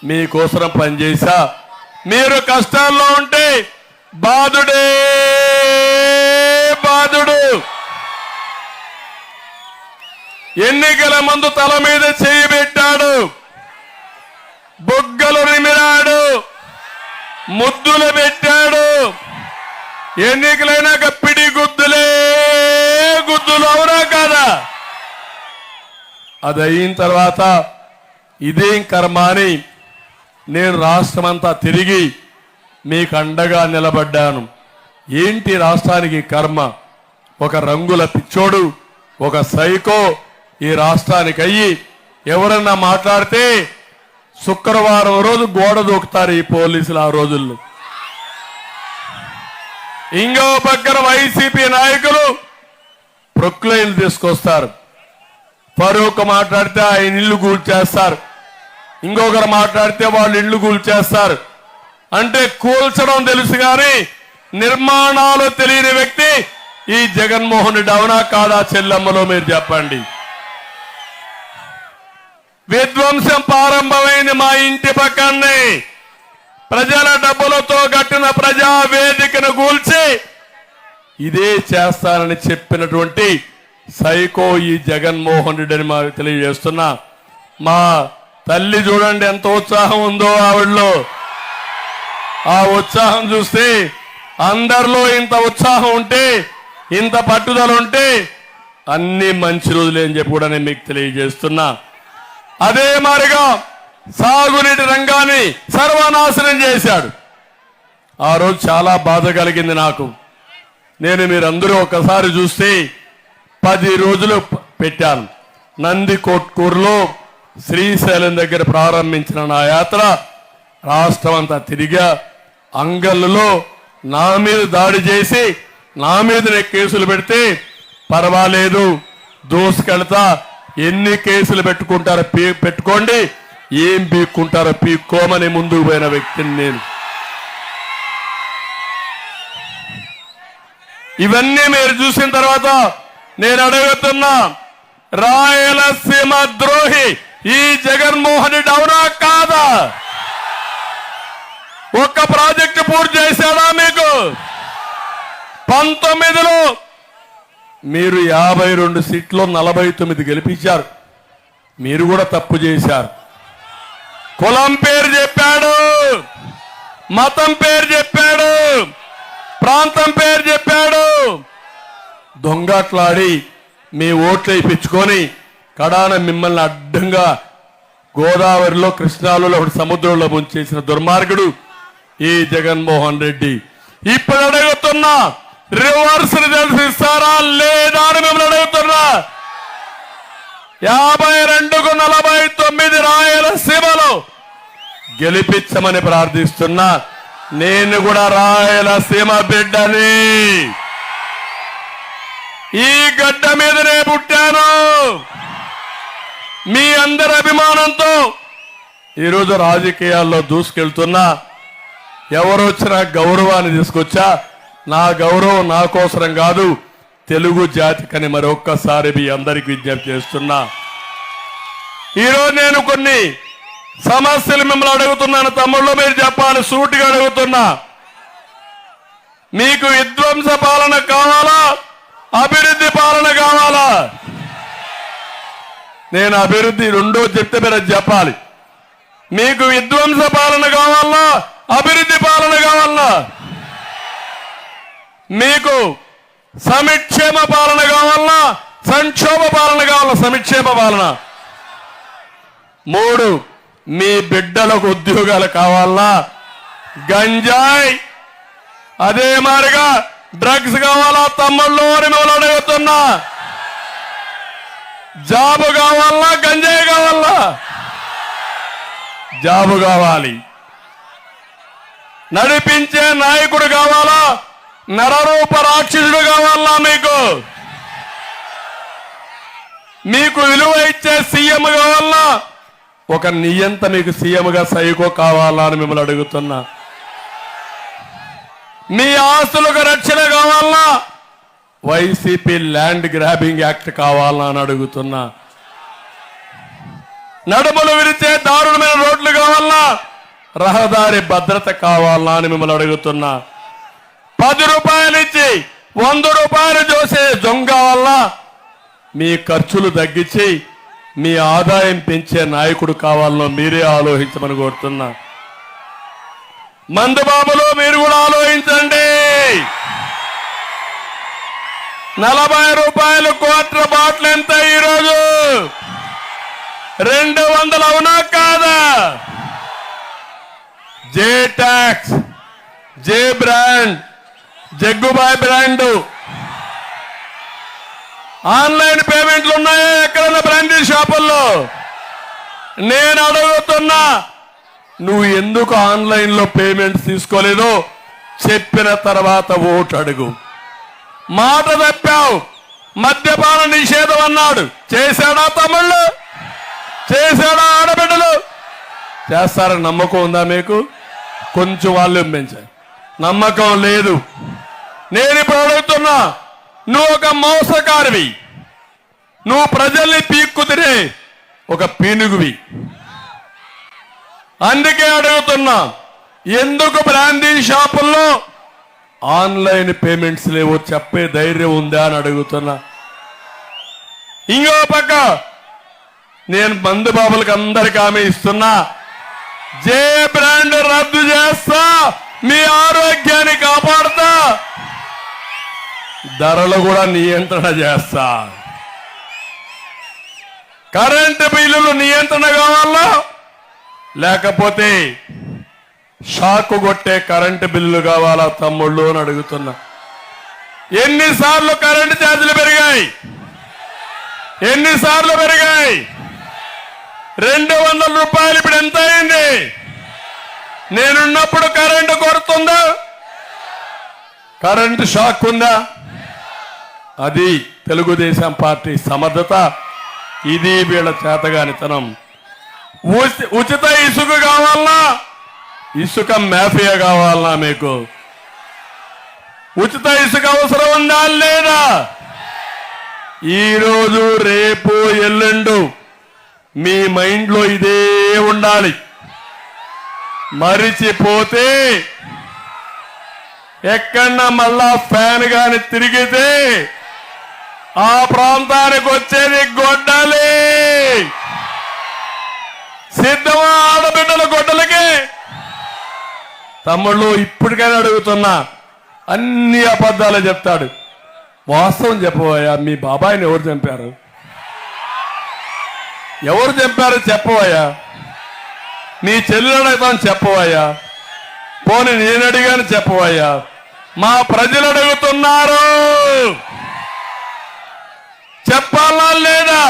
మీకోసం పనిచేశా. మీరు కష్టాల్లో ఉంటే బాధుడే బాధుడు. ఎన్నికల ముందు తల మీద చేయి పెట్టాడు, బొగ్గలు నిమిరాడు, ముద్దులు పెట్టాడు. ఎన్నికలైనాక పిడి గుద్దులే గుద్దులు. అవునా కాదా? అది అయిన తర్వాత ఇదేం కర్మ అని నేను రాష్ట్రమంతా తిరిగి మీకు అండగా నిలబడ్డాను. ఏంటి రాష్ట్రానికి కర్మ? ఒక రంగుల పిచ్చోడు, ఒక సైకో ఈ రాష్ట్రానికి అయ్యి ఎవరన్నా మాట్లాడితే శుక్రవారం రోజు గోడ దూకుతారు ఈ పోలీసులు. ఆ రోజుల్లో ఇంకో పక్కన వైసీపీ నాయకులు ప్రొక్లైన్లు తీసుకొస్తారు. ఫరూక్ మాట్లాడితే ఆయన ఇల్లు కూల్చేస్తారు. ఇంకొకరు మాట్లాడితే వాళ్ళు ఇల్లు కూల్చేస్తారు. అంటే కూల్చడం తెలుసు కానీ నిర్మాణాలు తెలియని వ్యక్తి ఈ జగన్మోహన్ రెడ్డి. అవునా కాదా చెల్లమ్మలో మీరు చెప్పండి. విధ్వంసం ప్రారంభమైంది మా ఇంటి పక్కనే. ప్రజల డబ్బులతో కట్టిన ప్రజా వేదికను కూల్చి ఇదే చేస్తానని చెప్పినటువంటి సైకో ఈ జగన్మోహన్ రెడ్డి అని మాకు తెలియజేస్తున్నా. మా తల్లి చూడండి ఎంత ఉత్సాహం ఉందో ఆవిడలో. ఆ ఉత్సాహం చూస్తే అందరిలో ఇంత ఉత్సాహం ఉంటే, ఇంత పట్టుదల ఉంటే అన్ని మంచి రోజులే అని చెప్పి కూడా నేను మీకు తెలియజేస్తున్నా. అదే మారిగా సాగునీటి రంగాన్ని సర్వనాశనం చేశాడు. ఆ రోజు చాలా బాధ కలిగింది నాకు. నేను మీరందరూ ఒకసారి చూస్తే 10 రోజులు పెట్టాను. నందికొట్కూరులో శ్రీశైలం దగ్గర ప్రారంభించిన నా యాత్ర రాష్ట్రం అంతా తిరిగా. అంగళ్ళలో నా మీద దాడి చేసి నా మీదనే కేసులు పెడితే పర్వాలేదు, దోసుకెళ్తా, ఎన్ని కేసులు పెట్టుకుంటారో పెట్టుకోండి, ఏం పీక్కుంటారో పీక్కోమని ముందుకు పోయిన వ్యక్తిని నేను. ఇవన్నీ మీరు చూసిన తర్వాత నేను అడుగుతున్నా, రాయలసీమ ద్రోహి ఈ జగన్మోహన్ రెడ్డి అవునా కాదా? ఒక్క ప్రాజెక్టు పూర్తి చేశాడా మీకు? 19లో మీరు 52 సీట్లో 49 గెలిపించారు. మీరు కూడా తప్పు చేశారు. కులం పేరు చెప్పాడు, మతం పేరు చెప్పాడు, ప్రాంతం పేరు చెప్పాడు. దొంగట్లాడి మీ ఓట్లు వేయించుకొని కడాన మిమ్మల్ని అడ్డంగా గోదావరిలో, కృష్ణాలో, సముద్రంలో ముంచేసిన దుర్మార్గుడు ఈ జగన్మోహన్ రెడ్డి. ఇప్పుడు అడుగుతున్నా, రివర్స్ రిజల్ట్స్ ఇస్తారా లేదా అని మిమ్మల్ని అడుగుతున్నా. 52కు 49 రాయలసీమలో గెలిపించమని ప్రార్థిస్తున్నా. నేను కూడా రాయలసీమ బిడ్డని, ఈ గడ్డ మీదనే పుట్టాను. మీ అందరి అభిమానంతో ఈరోజు రాజకీయాల్లో దూసుకెళ్తున్నా. ఎవరు వచ్చినా గౌరవాన్ని తీసుకొచ్చా. నా గౌరవం నా కోసరం కాదు, తెలుగు జాతికని మరొక్కసారి మీ అందరికి విజ్ఞప్తి చేస్తున్నా. ఈరోజు నేను కొన్ని సమస్యలు మిమ్మల్ని అడుగుతున్నాను తమ్ముళ్ళు, మీరు చెప్పాలి. సూటిగా అడుగుతున్నా, మీకు విధ్వంస పాలన కావాలా, అభివృద్ధి పాలన కావాలా? నేను అభివృద్ధి రెండో చెప్తే మీరు అది చెప్పాలి. మీకు విధ్వంస పాలన కావాలా, అభివృద్ధి పాలన కావాలా? మీకు సమిక్షేమ పాలన కావాలా, సంక్షోభ పాలన కావాలా? సమిక్షేమ పాలన. 3, మీ బిడ్డలకు ఉద్యోగాలు కావాలా? గంజాయి అదే మారిగా డ్రగ్స్ కావాలా తమ్ముళ్ళు అని మిమ్మల్ని అడుగుతున్నా. జాబు కావాలా, గంజాయి కావాలా? జాబు కావాలి. నడిపించే నాయకుడు కావాలా, నరరూప రాక్షసుడు కావాలా? మీకు విలువ ఇచ్చే సీఎం కావాలా, ఒక నియంత మీకు సీఎంగా సైకో కావాలా అని మిమ్మల్ని అడుగుతున్నా. మీ ఆస్తులకు రక్షణ కావాలా, వైసీపీ ల్యాండ్ గ్రాబింగ్ యాక్ట్ కావాలా అని అడుగుతున్నా. నడుములు విరిచే దారుణమైన రోడ్లు కావాలా, రహదారి భద్రత కావాలా అని మిమ్మల్ని అడుగుతున్నా. 10 రూపాయలు ఇచ్చి 100 రూపాయలు చూసే దొంగ వల్ల మీ ఖర్చులు తగ్గించి మీ ఆదాయం పెంచే నాయకుడు కావాలనో మీరే ఆలోచించమని కోరుతున్నా. మందుబాబులు మీరు కూడా ఆలోచించండి. 40 రూపాయలు క్వార్టర్ బాటిల్ ఎంత ఈరోజు? 200 అవునా కాదా? జే ట్యాక్స్, జే బ్రాండ్, జగ్గుబాయ్ బ్రాండ్ ఆన్లైన్ పేమెంట్లు ఉన్నాయా ఎక్కడన్నా బ్రాండీ షాపుల్లో? నేను అడుగుతున్నా, నువ్వు ఎందుకు ఆన్లైన్లో పేమెంట్స్ తీసుకోలేదో చెప్పిన తర్వాత ఓటు అడుగు. మాట తప్పావు, మద్యపాన నిషేధం అన్నాడు. చేశాడా తమ్ముళ్ళు? చేశాడా ఆడబిడ్డలు? చేస్తారని నమ్మకం ఉందా మీకు? కొంచెం వాల్యూమ్ పెంచారు, నమ్మకం లేదు. నేను ఇప్పుడు అడుగుతున్నా, నువ్వు ఒక మోసకారివి, నువ్వు ప్రజల్ని పీక్కు తినే ఒక పీనుగువి. అందుకే అడుగుతున్నా, ఎందుకు బ్రాందీ షాపుల్లో ఆన్లైన్ పేమెంట్స్ లేవో చెప్పే ధైర్యం ఉందా అని అడుగుతున్నా. ఇంకో పక్క నేను మందు బాబులకు అందరికి హామీ ఇస్తున్నా, జే బ్రాండ్ రద్దు చేస్తా, మీ ఆరోగ్యాన్ని కాపాడుతా, ధరలు కూడా నియంత్రణ చేస్తా. కరెంటు బిల్లులు నియంత్రణ కావాలా, లేకపోతే షాకు కొట్టే కరెంటు బిల్లులు కావాలా తమ్ముళ్ళు అని అడుగుతున్నా. ఎన్నిసార్లు కరెంటు ఛార్జీలు పెరిగాయి? ఎన్నిసార్లు పెరిగాయి? 200 రూపాయలు ఇప్పుడు ఎంత అయింది? నేనున్నప్పుడు కరెంటు కొడుతుందా? కరెంటు షాక్ ఉందా? అది తెలుగుదేశం పార్టీ సమర్థత. ఇది వీళ్ళ చేతగానితనం. ఉచిత ఇసుక కావాలన్నా, ఇసుక మాఫియా కావాలన్నా? మీకు ఉచిత ఇసుక అవసరం ఉందా లేదా? ఈరోజు రేపు ఎల్లుండు మీ మైండ్లో ఇదే ఉండాలి. మరిచిపోతే ఎక్కడన్నా మళ్ళా ఫ్యాన్ గాని తిరిగితే ఆ ప్రాంతానికి వచ్చేది గొడ్డలి. సిద్ధమా ఆడబిడ్డల గొడ్డలకి? తమ్ముళ్ళు ఇప్పటికైనా అడుగుతున్నా, అన్ని అబద్ధాలు చెప్తాడు. వాస్తవం చెప్పవయ్యా, మీ బాబాయిని ఎవరు చంపారు? ఎవరు చంపారు చెప్పవయ్యా. మీ చెల్లెడైతాను చెప్పవయ్యా. పోనీ నేను అడిగాను చెప్పవయ్యా. మా ప్రజలు అడుగుతున్నారు, చెప్పాలా లేదా?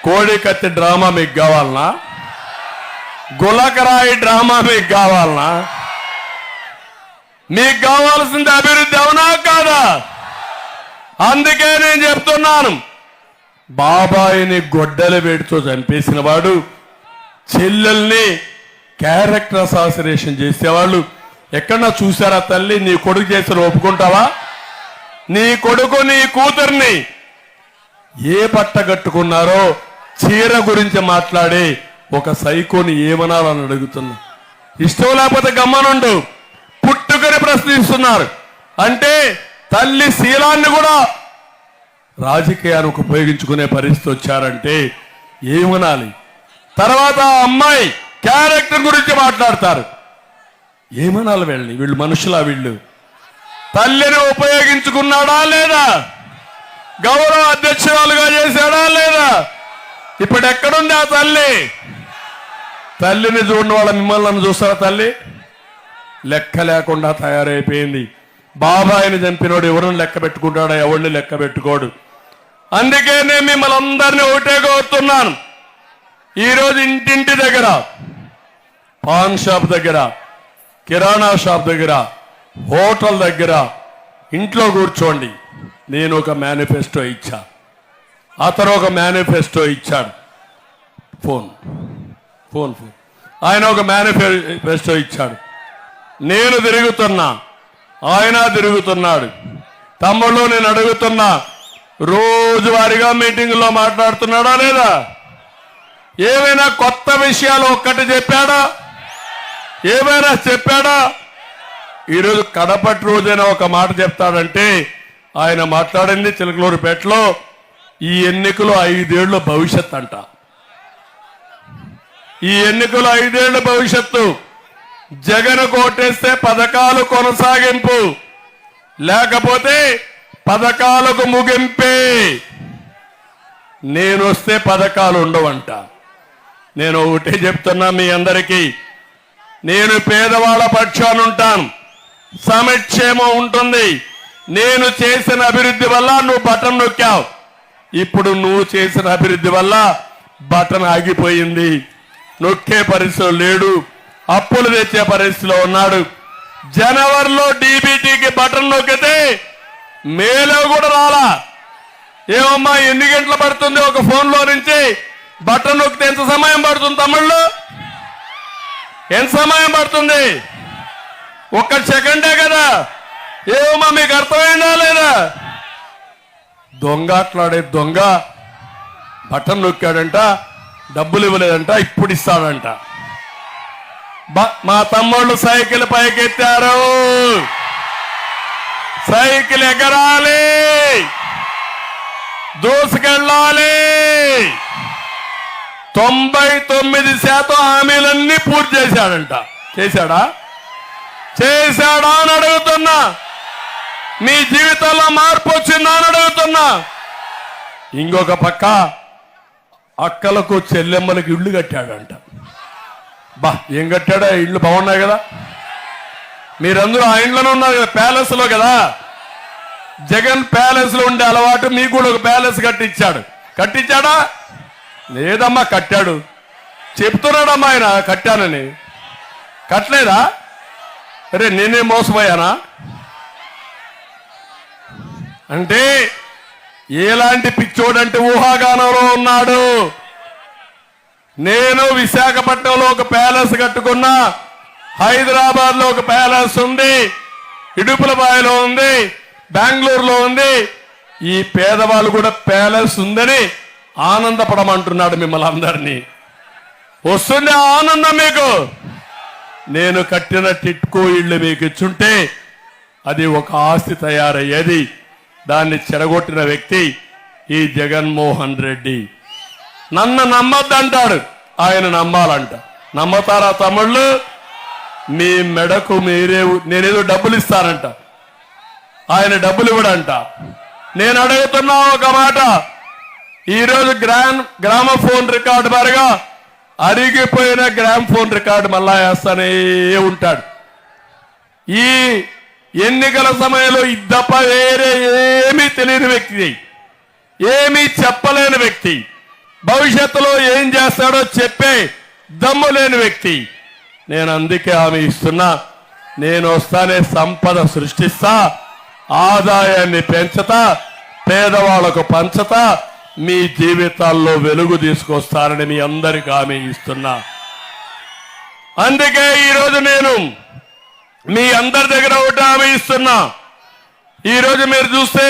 కోడికత్తి డ్రామా మీకు కావాలనా? గులకరాయి డ్రామా మీకు కావాలనా? మీకు కావాల్సింది అభివృద్ధి అవునా కాదా? అందుకే నేను చెప్తున్నాను, బాబాయిని గొడ్డలి వేడితో చంపేసిన వాడు, చెల్లెల్ని క్యారెక్టర్ అసాసినేషన్ చేసేవాళ్ళు ఎక్కడన్నా చూసారా తల్లి? నీ కొడుకు చేసిన ఒప్పుకుంటావా? నీ కొడుకు నీ కూతుర్ని ఏ బట్ట కట్టుకున్నారో చీర గురించి మాట్లాడి ఒక సైకోని ఏమనాలని అడుగుతున్నా. ఇష్టం లేకపోతే గమ్మనుండు. పుట్టుకని ప్రశ్నిస్తున్నారు అంటే తల్లి శీలాన్ని కూడా రాజకీయానికి ఉపయోగించుకునే పరిస్థితి వచ్చారంటే ఏమనాలి? తర్వాత ఆ అమ్మాయి క్యారెక్టర్ గురించి మాట్లాడతారు. ఏమనాలి? వీళ్ళు మనుషులా? వీళ్ళు తల్లిని ఉపయోగించుకున్నాడా లేదా? గౌరవ అధ్యక్షురాలుగా చేశాడా లేదా? ఇప్పుడు ఎక్కడుంది ఆ తల్లి? తల్లిని చూడని వాళ్ళ మిమ్మల్ని చూస్తారా? తల్లి లెక్క లేకుండా తయారైపోయింది. బాబాయిని చంపినోడు ఎవరిని లెక్క పెట్టుకుంటాడో? ఎవరిని లెక్క పెట్టుకోడు. అందుకే నేను మిమ్మల్ని అందరినీ ఒకటే కోరుతున్నాను. ఈరోజు ఇంటింటి దగ్గర, పాన్ షాప్ దగ్గర, కిరాణా షాప్ దగ్గర, హోటల్ దగ్గర ఇంట్లో కూర్చోండి. నేను ఒక మేనిఫెస్టో ఇచ్చా, అతను ఒక మేనిఫెస్టో ఇచ్చాడు. ఫోన్ ఆయన ఒక మేనిఫెస్టో ఇచ్చాడు. నేను తిరుగుతున్నా, ఆయన తిరుగుతున్నాడు. తమ్ముళ్ళు నేను అడుగుతున్నా, రోజువారీగా మీటింగుల్లో మాట్లాడుతున్నాడా లేదా? ఏమైనా కొత్త విషయాలు ఒక్కటి చెప్పాడా? ఏమైనా చెప్పాడా? ఈరోజు కడపటి రోజైనా ఒక మాట చెప్తాడంటే ఆయన మాట్లాడింది చిలకలూరుపేటలో ఈ ఎన్నికలు 5 ఏళ్ల భవిష్యత్ అంట. ఈ ఎన్నికలు 5 ఏళ్ల భవిష్యత్తు. జగన్ కోటేస్తే పథకాలు కొనసాగింపు, లేకపోతే పథకాలకు ముగింపే. నేను వస్తే పథకాలు ఉండవంట. నేను ఒకటే చెప్తున్నా మీ అందరికీ, నేను పేదవాళ్ళ పక్షాన ఉంటాను. సంక్షేమం ఉంటుంది. నేను చేసిన అభివృద్ధి వల్ల నువ్వు బటన్ నొక్కావు. ఇప్పుడు నువ్వు చేసిన అభివృద్ధి వల్ల బటన్ ఆగిపోయింది. నొక్కే పరిస్థితిలో లేడు, అప్పులు తెచ్చే పరిస్థితిలో ఉన్నాడు. జనవరిలో డీబీటీకి బటన్ నొక్కితే మేలో కూడా రాలా. ఏమమ్మా ఎన్ని గంటలు పడుతుంది ఒక ఫోన్లో నుంచి బటన్ నొక్కితే? ఎంత సమయం పడుతుంది తమ్ముళ్ళు? ఎంత సమయం పడుతుంది? 1 సెకండే కదా. ఏమమ్మా మీకు అర్థమైందా లేదా? దొంగ అట్లాడే దొంగ బటన్ నొక్కాడంట, డబ్బులు ఇవ్వలేదంట, ఇప్పుడు ఇస్తాడంట. మా తమ్ముళ్ళు సైకిల్ పైకెత్తారు. సైకిల్ ఎగరాలి, దూసుకెళ్ళాలి. 99% హామీలన్నీ పూర్తి చేశాడంట. చేశాడా అని అడుగుతున్నా. మీ జీవితంలో మార్పు వచ్చిందా అని అడుగుతున్నా. ఇంకొక పక్క అక్కలకు చెల్లెమ్మలకు ఇళ్ళు కట్టాడంట. ఏం కట్టాడా? ఇళ్ళు బాగున్నాయి కదా. మీరందరూ ఆ ఇంట్లోనే ఉన్నారు కదా, ప్యాలెస్ లో కదా. జగన్ ప్యాలెస్ లో ఉండే అలవాటు మీకు కూడా ఒక ప్యాలెస్ కట్టించాడా? లేదమ్మా కట్టాడు. చెప్తున్నాడమ్మా ఆయన కట్టానని. కట్టలేదా? అరే నేనే మోసపోయానా? అంటే ఎలాంటి పిచ్చోడంటే ఊహాగానంలో ఉన్నాడు. నేను విశాఖపట్నంలో ఒక ప్యాలెస్ కట్టుకున్నా, హైదరాబాద్ లో ఒక ప్యాలెస్ ఉంది, ఇడుపులబాయిలో ఉంది, బెంగళూరులో ఉంది. ఈ పేదవాళ్ళు కూడా ప్యాలెస్ ఉందని ఆనందపడమంటున్నాడు మిమ్మల్ని అందరినీ. వస్తుంది ఆనందం మీకు. నేను కట్టిన టిట్కో ఇళ్ళు మీకు ఇచ్చుంటే అది ఒక ఆస్తి తయారయ్యేది. దాన్ని చెడగొట్టిన వ్యక్తి ఈ జగన్మోహన్ రెడ్డి. నన్ను నమ్మద్దంటాడు, ఆయన నమ్మాలంట. నమ్మతారా తమ్ముళ్ళు? మీ మెడకు నేనేదో డబ్బులు ఇస్తానంట, ఆయన డబ్బులు ఇవ్వడంట. నేను అడుగుతున్నా ఒక మాట. ఈరోజు గ్రామఫోన్ రికార్డు మారిగా అరిగిపోయిన గ్రామఫోన్ రికార్డు మళ్ళా వేస్తానే ఉంటాడు. ఈ ఎన్నికల సమయంలో ఇద్దప్ప వేరే ఏమీ తెలియని వ్యక్తి, ఏమీ చెప్పలేని వ్యక్తి, భవిష్యత్తులో ఏం చేస్తాడో చెప్పే దమ్ము లేని వ్యక్తి. నేను అందుకే హామీ ఇస్తున్నా, నేను వస్తానే సంపద సృష్టిస్తా, ఆదాయాన్ని పెంచుతా, పేదవాళ్లకు పంచుతా, మీ జీవితాల్లో వెలుగు తీసుకొస్తానని మీ అందరికీ హామీ ఇస్తున్నా. అందుకే ఈరోజు నేను మీ అందరి దగ్గర ఒకటి హామీ ఇస్తున్నా. ఈరోజు మీరు చూస్తే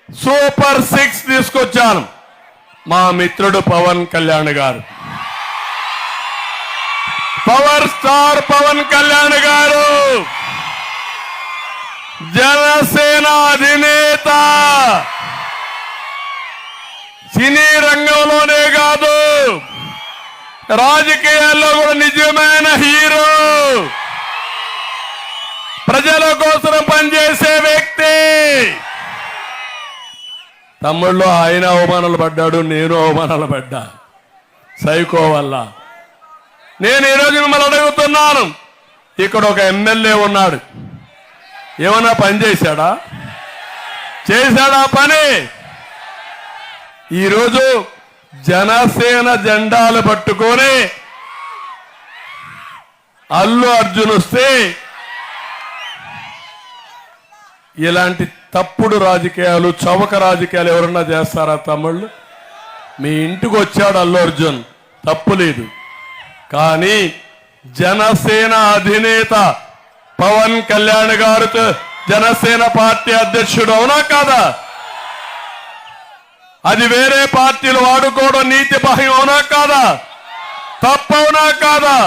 సూపర్ 6 తీసుకొచ్చాను. మా మిత్రుడు పవన్ కళ్యాణ్ గారు పవర్ స్టార్ పవన్ కళ్యాణ్ గారు, జనసేన అధినేత, సినీ రంగంలోనే కాదు రాజకీయాల్లో కూడా నిజమైన హీరో, ప్రజల కోసం పనిచేసే వ్యక్తి. తమ్ముళ్ళు ఆయన అవమానాలు పడ్డాడు, నేను అవమానాలు పడ్డా సైకో వల్ల. నేను ఈరోజు మిమ్మల్ని అడుగుతున్నాను, ఇక్కడ ఒక ఎమ్మెల్యే ఉన్నాడు, ఏమన్నా పని చేశాడా? పని? ఈరోజు జనసేన జెండాలు పట్టుకొని అల్లు అర్జున్ వస్తే ఇలాంటి తప్పుడు రాజకీయాలు, చవక రాజకీయాలు ఎవరన్నా చేస్తారా తమ్ముళ్ళు? మీ ఇంటికి వచ్చాడు అల్లు అర్జున్, తప్పు లేదు. కానీ జనసేన అధినేత పవన్ కళ్యాణ్ గారితో జనసేన పార్టీ అధ్యక్షుడు, అవునా కాదా? అది వేరే పార్టీలు వాడుకోవడం నీతి బాహ్యం, అవునా కాదా? తప్పవునా కాదా?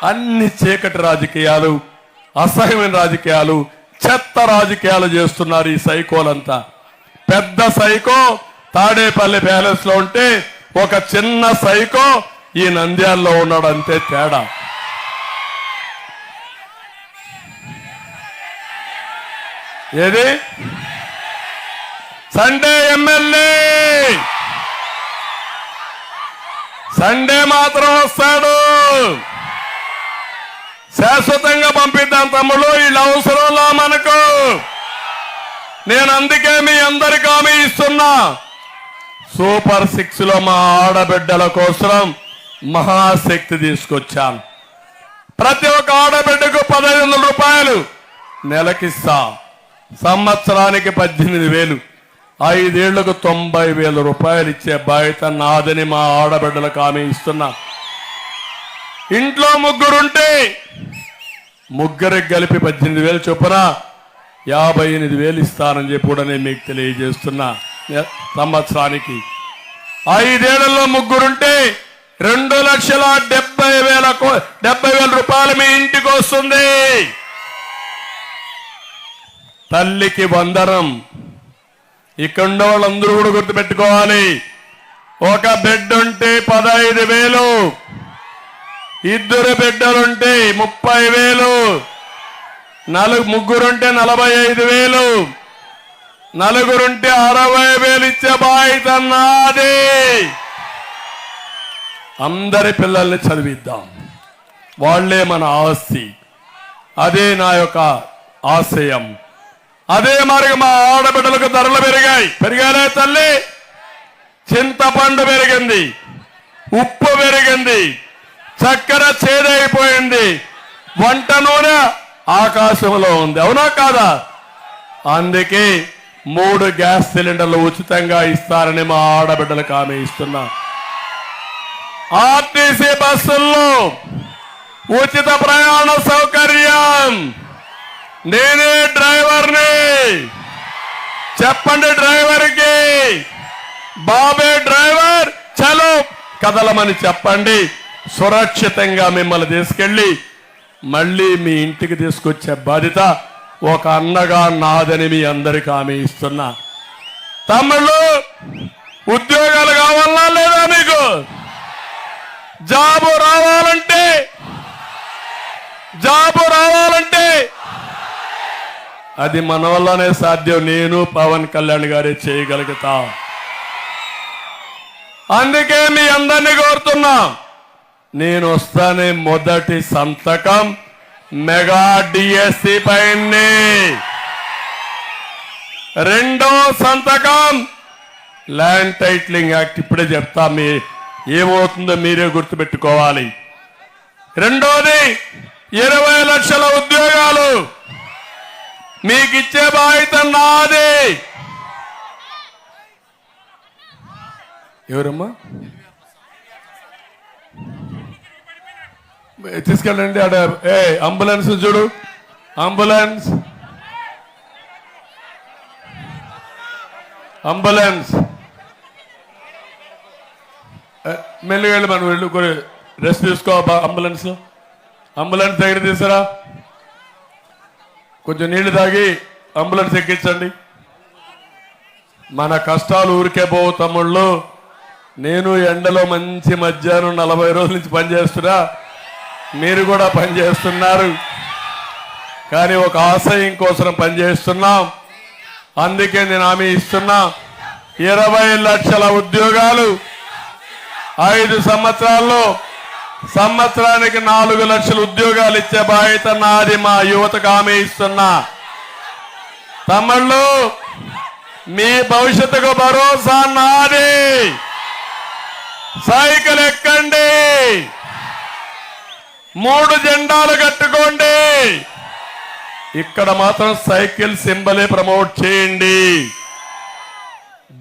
అన్ని చీకటి రాజకీయాలు, అసహ్యమైన రాజకీయాలు, చెత్త రాజకీయాలు చేస్తున్నారు ఈ సైకోలంతా. పెద్ద సైకో తాడేపల్లి ప్యాలెస్ లో ఉంటే ఒక చిన్న సైకో ఈ నంద్యాలలో ఉన్నాడు, అంతే తేడా. ఏది సండే ఎమ్మెల్యే సండే మాత్రం వస్తాడు, శాశ్వతంగా పంపిద్దాం తమ్ముడు, వీళ్ళ అవసరంలా మనకు. నేను అందుకే మీ అందరికీ హామీ ఇస్తున్నా, సూపర్ 6 లో మా ఆడబిడ్డల కోసం మహాశక్తి తీసుకొచ్చాను. ప్రతి ఒక్క ఆడబిడ్డకు 1500 రూపాయలు నెలకిస్తా, సంవత్సరానికి 18,000, 5 ఏళ్లకు 90,000 రూపాయలు ఇచ్చే బాధ్యత నాదని మా ఆడబిడ్డలకు హామీ ఇస్తున్నా. ఇంట్లో ముగ్గురుంటే ముగ్గురికి కలిపి 18,000 చొప్పున 58,000 ఇస్తానని చెప్పి కూడా నేను మీకు తెలియజేస్తున్నా. సంవత్సరానికి 5 ఏళ్లలో ముగ్గురుంటే 2,70,000 రూపాయలు మీ ఇంటికి వస్తుంది. తల్లికి వందనం. ఇక్కడ ఉన్న వాళ్ళందరూ కూడా గుర్తుపెట్టుకోవాలి, ఒక బిడ్డ ఉంటే 15,000, 2 బిడ్డలుంటే 30,000, ముగ్గురుంటే 45,000, 4 60,000 ఇచ్చే బాధ్యత నాది. అందరి పిల్లల్ని చదివిద్దాం, వాళ్లే మన ఆస్తి. అదే నా యొక్క ఆశయం. అదే మరి మా ఆడబిడ్డలకు ధరలు పెరిగానే తల్లి. చింతపండు పెరిగింది, ఉప్పు పెరిగింది, చక్కెర చేదైపోయింది, వంట నూనె ఆకాశంలో ఉంది, అవునా కాదా? అందుకే 3 గ్యాస్ సిలిండర్లు ఉచితంగా ఇస్తారని మా ఆడబిడ్డలకు హామీ ఇస్తున్నా. ఆర్టీసీ బస్సుల్లో ఉచిత ప్రయాణ సౌకర్యం. నేనే డ్రైవర్ని, చెప్పండి డ్రైవర్కి, బాబే డ్రైవర్, చలో కదలమని చెప్పండి. సురక్షితంగా మిమ్మల్ని తీసుకెళ్లి మళ్ళీ మీ ఇంటికి తీసుకొచ్చే బాధ్యత ఒక అన్నగా నాదని మీ అందరికీ హామీ ఇస్తున్నా. తమ్ముళ్ళు, ఉద్యోగాలు కావాలా లేదా మీకు? జాబు రావాలంటే అది మన వల్లనే సాధ్యం. నేను పవన్ కళ్యాణ్ గారే చేయగలుగుతా. అందుకే మీ అందరినీ కోరుతున్నా, నేను వస్తానే మొదటి సంతకం మెగా డిఎస్సి పైనే, రెండో సంతకం ల్యాండ్ టైటిలింగ్ యాక్ట్. ఇప్పుడే చెప్తా, మీ ఏమవుతుందో మీరే గుర్తుపెట్టుకోవాలి. రెండోది 20 లక్షల ఉద్యోగాలు మీకు ఇచ్చే బాధ్యత నాది. ఎవరమ్మా తీసుకెళ్ళండి ఆడ. అంబులెన్స్ చూడు, అంబులెన్స్ మెల్లిగా వెళ్ళి మనం వెళ్ళి రెస్ట్ తీసుకో అంబులెన్స్ దగ్గర తీసురా, కొంచెం నీళ్లు తాగి అంబులెన్స్ ఎక్కించండి. మన కష్టాలు ఊరికే పోవు తమ్ముళ్ళు. నేను ఎండలో మంచి మధ్యాహ్నం 40 రోజుల నుంచి పనిచేస్తున్నా, మీరు కూడా పనిచేస్తున్నారు. కానీ ఒక ఆశయం కోసం పనిచేస్తున్నాం. అందుకే నేను హామీ ఇస్తున్నా, 20 లక్షల ఉద్యోగాలు 5 సంవత్సరాల్లో, సంవత్సరానికి 4 లక్షల ఉద్యోగాలు ఇచ్చే బాధ్యత నాది. మా యువతకు హామీ ఇస్తున్నా. తమ్ముళ్ళు, మీ భవిష్యత్తుకు భరోసా నాది. సైకిల్ ఎక్కండి, 3 జెండాలు కట్టుకోండి. ఇక్కడ మాత్రం సైకిల్ సింబలే ప్రమోట్ చేయండి.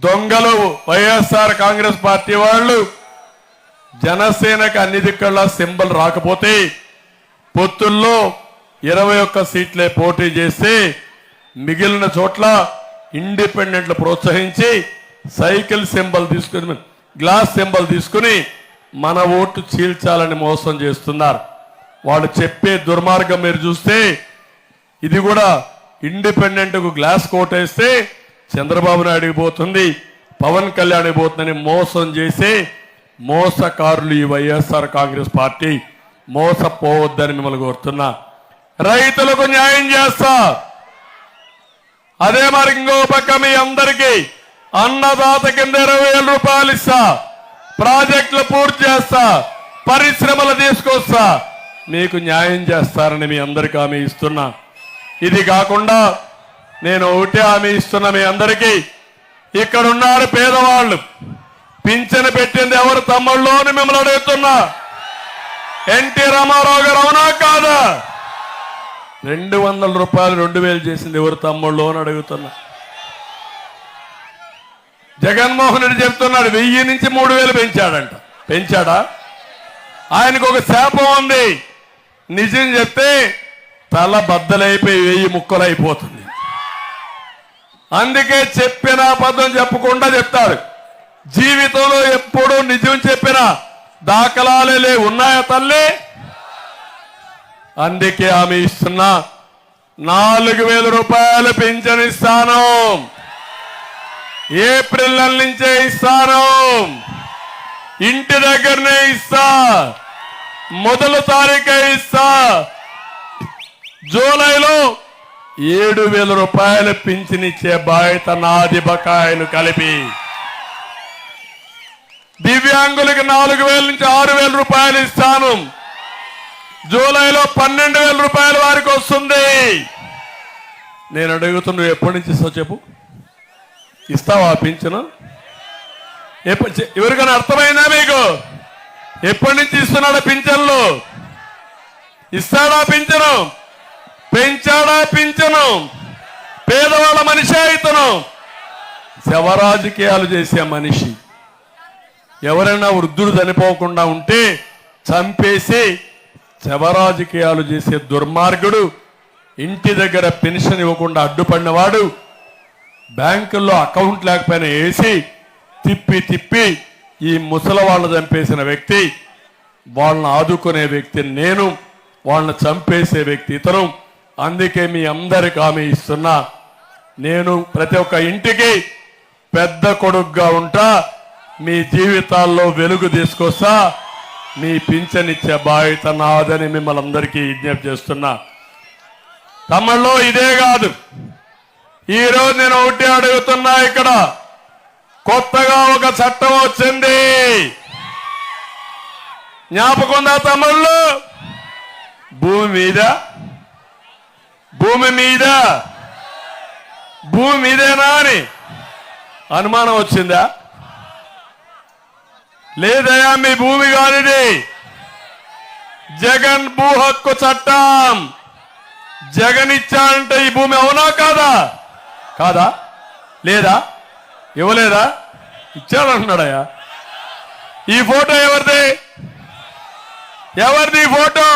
దొంగలు వైఎస్ఆర్ కాంగ్రెస్ పార్టీ వాళ్ళు జనసేనకు అన్ని దిక్కుల సింబల్ రాకపోతే పొత్తుల్లో 21 సీట్లే పోటీ చేసి మిగిలిన చోట్ల ఇండిపెండెంట్లు ప్రోత్సహించి సైకిల్ సింబల్ తీసుకుని, గ్లాస్ సింబల్ తీసుకుని మన ఓటు చీల్చాలని మోసం చేస్తున్నారు. వాళ్ళు చెప్పే దుర్మార్గం మీరు చూస్తే, ఇది కూడా ఇండిపెండెంట్కు గ్లాస్ కోటేస్తే చంద్రబాబు నాయుడుకి పోతుంది, పవన్ కళ్యాణ్ పోతుందని మోసం చేసి మోసకారులు ఈ వైఎస్ఆర్ కాంగ్రెస్ పార్టీ. మోసపోవద్దని మిమ్మల్ని కోరుతున్నా. రైతులకు న్యాయం చేస్తా. అదే మరి ఇంకో పక్క మీ అందరికీ అన్నదాత కింద 20,000 రూపాయలు ఇస్తా, ప్రాజెక్టులు పూర్తి చేస్తా, పరిశ్రమలు తీసుకొస్తా, మీకు న్యాయం చేస్తారని మీ అందరికీ హామీ ఇస్తున్నా. ఇది కాకుండా నేను ఒకటే హామీ ఇస్తున్నా మీ అందరికీ, ఇక్కడ ఉన్నారు పేదవాళ్ళు, పింఛను పెట్టింది ఎవరు తమ్ముళ్ళు అని మిమ్మల్ని అడుగుతున్నా. ఎన్టీ రామారావు గారు అవునా కాదా? 200 రూపాయలు 2000 చేసింది ఎవరు తమ్ముళ్ళు అని అడుగుతున్నా. జగన్మోహన్ రెడ్డి చెప్తున్నాడు 1000 నుంచి 3000 పెంచాడంట. పెంచాడా? ఆయనకు ఒక శాపం ఉంది, నిజం చెప్తే తల బద్దలైపోయి 1000 ముక్కలు అయిపోతుంది. అందుకే చెప్పిన అబద్ధం చెప్పకుండా చెప్తాడు. జీవితంలో ఎప్పుడూ నిజం చెప్పిన దాఖలాలే ఉన్నాయా తల్లి? అందుకే హామీ ఇస్తున్నా, 4000 రూపాయలు పింఛన్ ఇస్తాను, ఏప్రిల్ నెల నుంచే ఇస్తాను, ఇంటి దగ్గరనే ఇస్తా, మొదటి తారీఖే ఇస్తా. జూలైలో 7,000 రూపాయలు పింఛన్ ఇచ్చే బాధ్యత నాది, బకాయిలు కలిపి. దివ్యాంగులకి 4,000 నుంచి 6,000 రూపాయలు ఇస్తాను. జూలైలో 12,000 రూపాయల వారికి వస్తుంది. నేను అడుగుతున్నా, ఎప్పటి నుంచి ఇస్తావు చెప్పు? ఇస్తావా పింఛను? ఎవరికైనా అర్థమైందా మీకు? ఎప్పటి నుంచి ఇస్తున్నాడా పింఛన్లు? ఇస్తాడా పింఛను? పెంచాడా పింఛను? పేదవాళ్ళ మనిషి ఇతను. శవరాజకీయాలు చేసే మనిషి. ఎవరైనా వృద్ధుడు చనిపోకుండా ఉంటే చంపేసి శవరాజకీయాలు చేసే దుర్మార్గుడు, ఇంటి దగ్గర పెన్షన్ ఇవ్వకుండా అడ్డుపడినవాడు, బ్యాంకుల్లో అకౌంట్ లేకపోయినా వేసి తిప్పి తిప్పి ఈ ముసలి వాళ్ళని చంపేసిన వ్యక్తి, వాళ్ళని ఆదుకునే వ్యక్తి నేను, వాళ్ళని చంపేసే వ్యక్తి ఇతను. అందుకే మీ అందరికి హామీ ఇస్తున్నా, నేను ప్రతి ఒక్క ఇంటికి పెద్ద కొడుకుగా ఉంటా, మీ జీవితాల్లో వెలుగు తీసుకొస్తా, మీ పింఛన్ ఇచ్చే బాధ్యత నాదని మిమ్మల్ని అందరికీ విజ్ఞప్తి చేస్తున్నా. తమ్ముళ్ళు, ఇదే కాదు, ఈరోజు నేను ఒకటి అడుగుతున్నా. ఇక్కడ కొత్తగా ఒక చట్టం వచ్చింది, జ్ఞాపకం తమ్ముళ్ళు? భూమి మీదేనా అని అనుమానం వచ్చిందా? లేదయా, మీ భూమి కానిది. జగన్ భూ హక్కు చట్టం జగన్ ఇచ్చాడంటే ఈ భూమి అవునా కాదా? కాదా? లేదా? ఇవ్వలేదా? ఇచ్చాడంటున్నాడయా. ఈ ఫోటో ఎవరిది? ఎవరిది ఈ ఫోటో?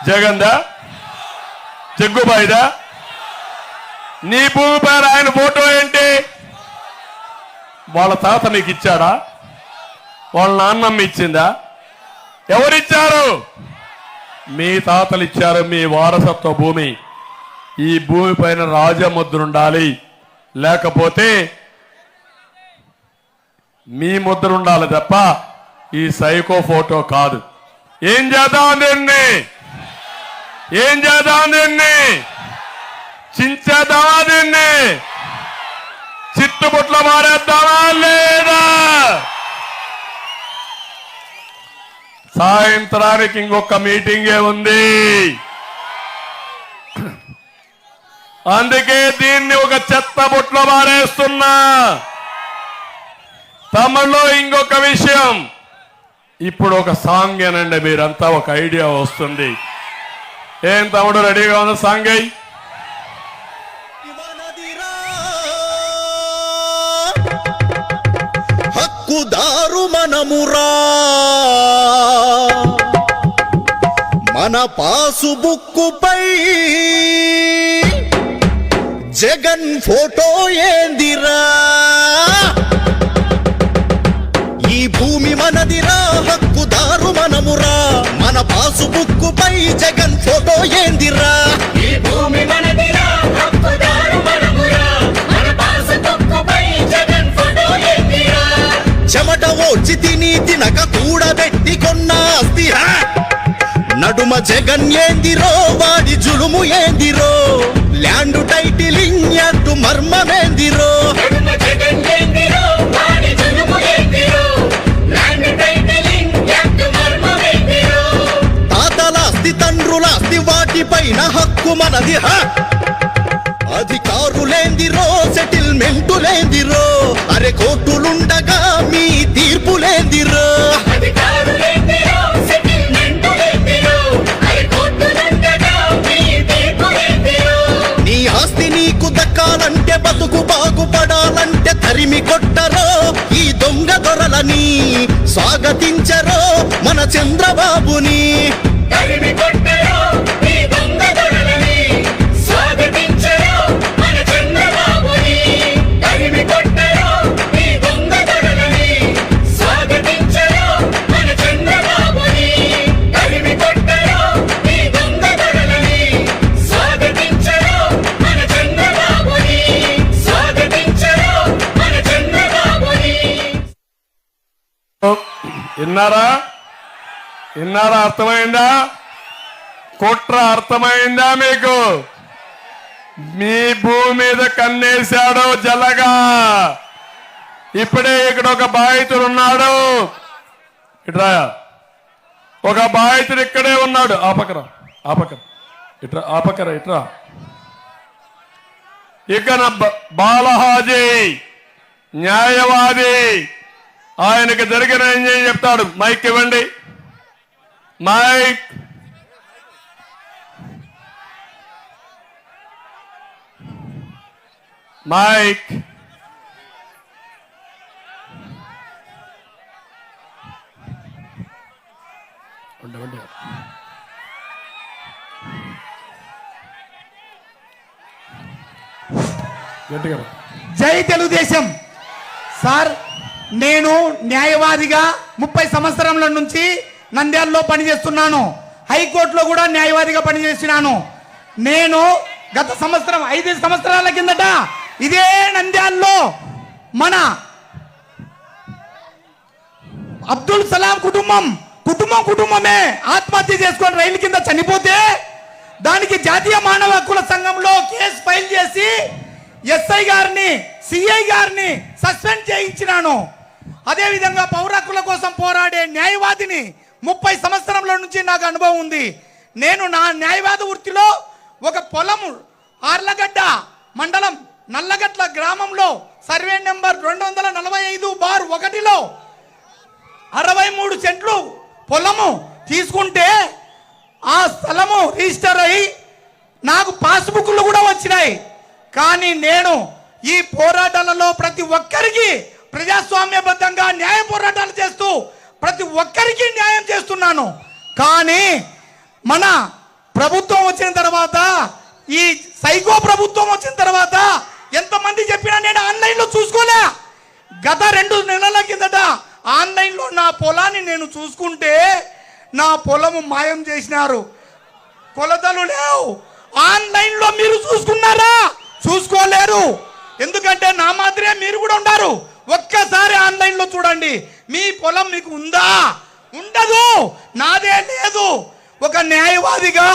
జగన్దా? జగ్గుబాయిదా? నీ భూమి పైన ఆయన ఫోటో ఏంటి? వాళ్ళ తాత మీకు ఇచ్చాడా? వాళ్ళ నాన్నమ్మ ఇచ్చిందా? ఎవరిచ్చారు? మీ తాతలు ఇచ్చారు. మీ వారసత్వ భూమి. ఈ భూమి పైన రాజముద్ర ఉండాలి, లేకపోతే మీ ముద్ర ఉండాలి తప్ప ఈ సైకో ఫోటో కాదు. ఏం చేద్దాం దీన్ని? ఏం చేద్దాం దీన్ని? చించేద్దామా దీన్ని? చిట్టుబుట్ల మారేద్దామా లేదా? సాయంత్రానికి ఇంకొక మీటింగే ఉంది. అందుకే దీన్ని ఒక చెత్త బుట్లో మారేస్తున్నా. తమిళ్లో ఇంకొక విషయం, ఇప్పుడు ఒక సాంగ్ ఏనండి, మీరంతా ఒక ఐడియా వస్తుంది. ఏం తమ్ముడు రెడీగా ఉన్న సాంగ్ అయ్యి? హక్కుదారు మనమురా, మన పాసు బుక్కుపై జగన్ ఫోటో ఏందిరా? ఈ భూమి మనదిరా, హక్కుదారు మనమురా, మన పాసు బుక్కుపై జగన్ ఫోటో ఏందిరా? ఈ భూమి మనదిరా, హక్కుదారు మనమురా, మన పాసు బుక్కుపై జగన్ ఫోటో ఏందిరా? చెమట ఓడ్చి తినక కూడబెట్టి కొన్న ఆస్తిరా, నడుమ జగన్ ఏందిరో, వాడి జులుము ఏందిరో, ల్యాండ్ టైటిలింగ్ యాక్ట్ మర్మమేందిరో? నడుమ జగన్ ఏందిరో, వాడి జులుము ఏందిరో, ల్యాండ్ టైటిలింగ్ యాక్ట్ మర్మమేందిరో? తాతలాస్తి తండ్రులాస్తి వాటిపైన హక్కు మనది. అధికారులేందిరో, సెటిల్మెంటులేందిరో, అరే కోర్టులుండగా మీ తీర్పులేందిరో? అధికారులేందిరో, సెటిల్మెంటులేందిరో, అరే కోర్టులుండగా మీ తీర్పులేందిరో? నీ ఆస్తి నీకు దక్కాలంటే, బతుకు బాగుపడాలంటే తరిమి కొట్టరో ఈ దొంగ దొరలని, స్వాగతించరో మన చంద్రబాబుని. తరిమి కొట్టరో ఈ దొంగ దొరలని, స్వాగతించరో మన చంద్రబాబుని. తరిమి కొట్టరో ఈ దొంగ దొరలని, స్వాగతించరో మన చంద్రబాబుని. తరిమి కొట్టరో ఈ దొంగ దొరలని, స్వాగతించరో మన చంద్రబాబుని. స్వాగతించరో మన చంద్రబాబుని. విన్నారా? విన్నారా? అర్థమైందా? కుట్ర అర్థమైందా మీకు? మీ భూమి మీద కన్నేశాడు జలగా. ఇప్పుడే ఇక్కడ ఒక బాధితుడు ఉన్నాడు. ఇట్రా, ఒక బాధితుడు ఇక్కడే ఉన్నాడు. ఆపకరా, ఆపకరా, ఇట్రా, ఆపకరా, ఇట్రా. ఇక బాలహాజీ న్యాయవాది, ఆయనకు జరిగిన ఏం చెప్తాడు. మైక్ ఇవ్వండి, మైక్. మైక్. గట్టిగా. జై తెలుగుదేశం. సార్, నేను న్యాయవాదిగా 30 సంవత్సరాల నుంచి నంద్యాలలో పనిచేస్తున్నాను. హైకోర్టులో కూడా న్యాయవాదిగా పనిచేస్తున్నాను. నేను గత సంవత్సరం 5 సంవత్సరాల కిందట ఇదే నంద్యాలలో మన అబ్దుల్ సలాం కుటుంబమే ఆత్మహత్య చేసుకొని రైలు కింద చనిపోతే, దానికి జాతీయ మానవ హక్కుల సంఘంలో కేసు ఫైల్ చేసి ఎస్ఐ గారిని, సిఐ గారిని సస్పెండ్ చేయించినాను. అదేవిధంగా పౌర హక్కుల కోసం పోరాడే న్యాయవాదిని 30 సంవత్సరాల నుంచి నాకు అనుభవం ఉంది. నేను నా న్యాయవాద వృత్తిలో ఒక పొలము ఆర్లగడ్డ మండలం నల్లగట్ల గ్రామంలో సర్వే నెంబర్ 245/1లో 63 సెంట్లు పొలము తీసుకుంటే, ఆ స్థలము రిజిస్టర్ అయి నాకు పాస్బుక్లు కూడా వచ్చినాయి. కానీ నేను ఈ పోరాటాలలో ప్రతి ఒక్కరికి ప్రజాస్వామ్యబద్ధంగా న్యాయ పోరాటాలు చేస్తూ ప్రతి ఒక్కరికి న్యాయం చేస్తున్నాను. కానీ మన ప్రభుత్వం వచ్చిన తర్వాత, ఈ సైకో ప్రభుత్వం వచ్చిన తర్వాత ఎంతమంది చెప్పినా నేను ఆన్లైన్లో చూసుకోలే. గత 2 నెలల కిందట ఆన్లైన్లో నా పొలాన్ని నేను చూసుకుంటే నా పొలము మాయం చేసినారు. కొలతలు లేవు. ఆన్లైన్లో మీరు చూసుకున్నారా? చూసుకోలేరు. ఎందుకంటే నా మాదిరే మీరు కూడా ఉన్నారు. ఒక్కసారి ఆన్లైన్లో చూడండి. మీ పొలం మీకు ఉందా? ఉండదు. నాదే లేదు. ఒక న్యాయవాదిగా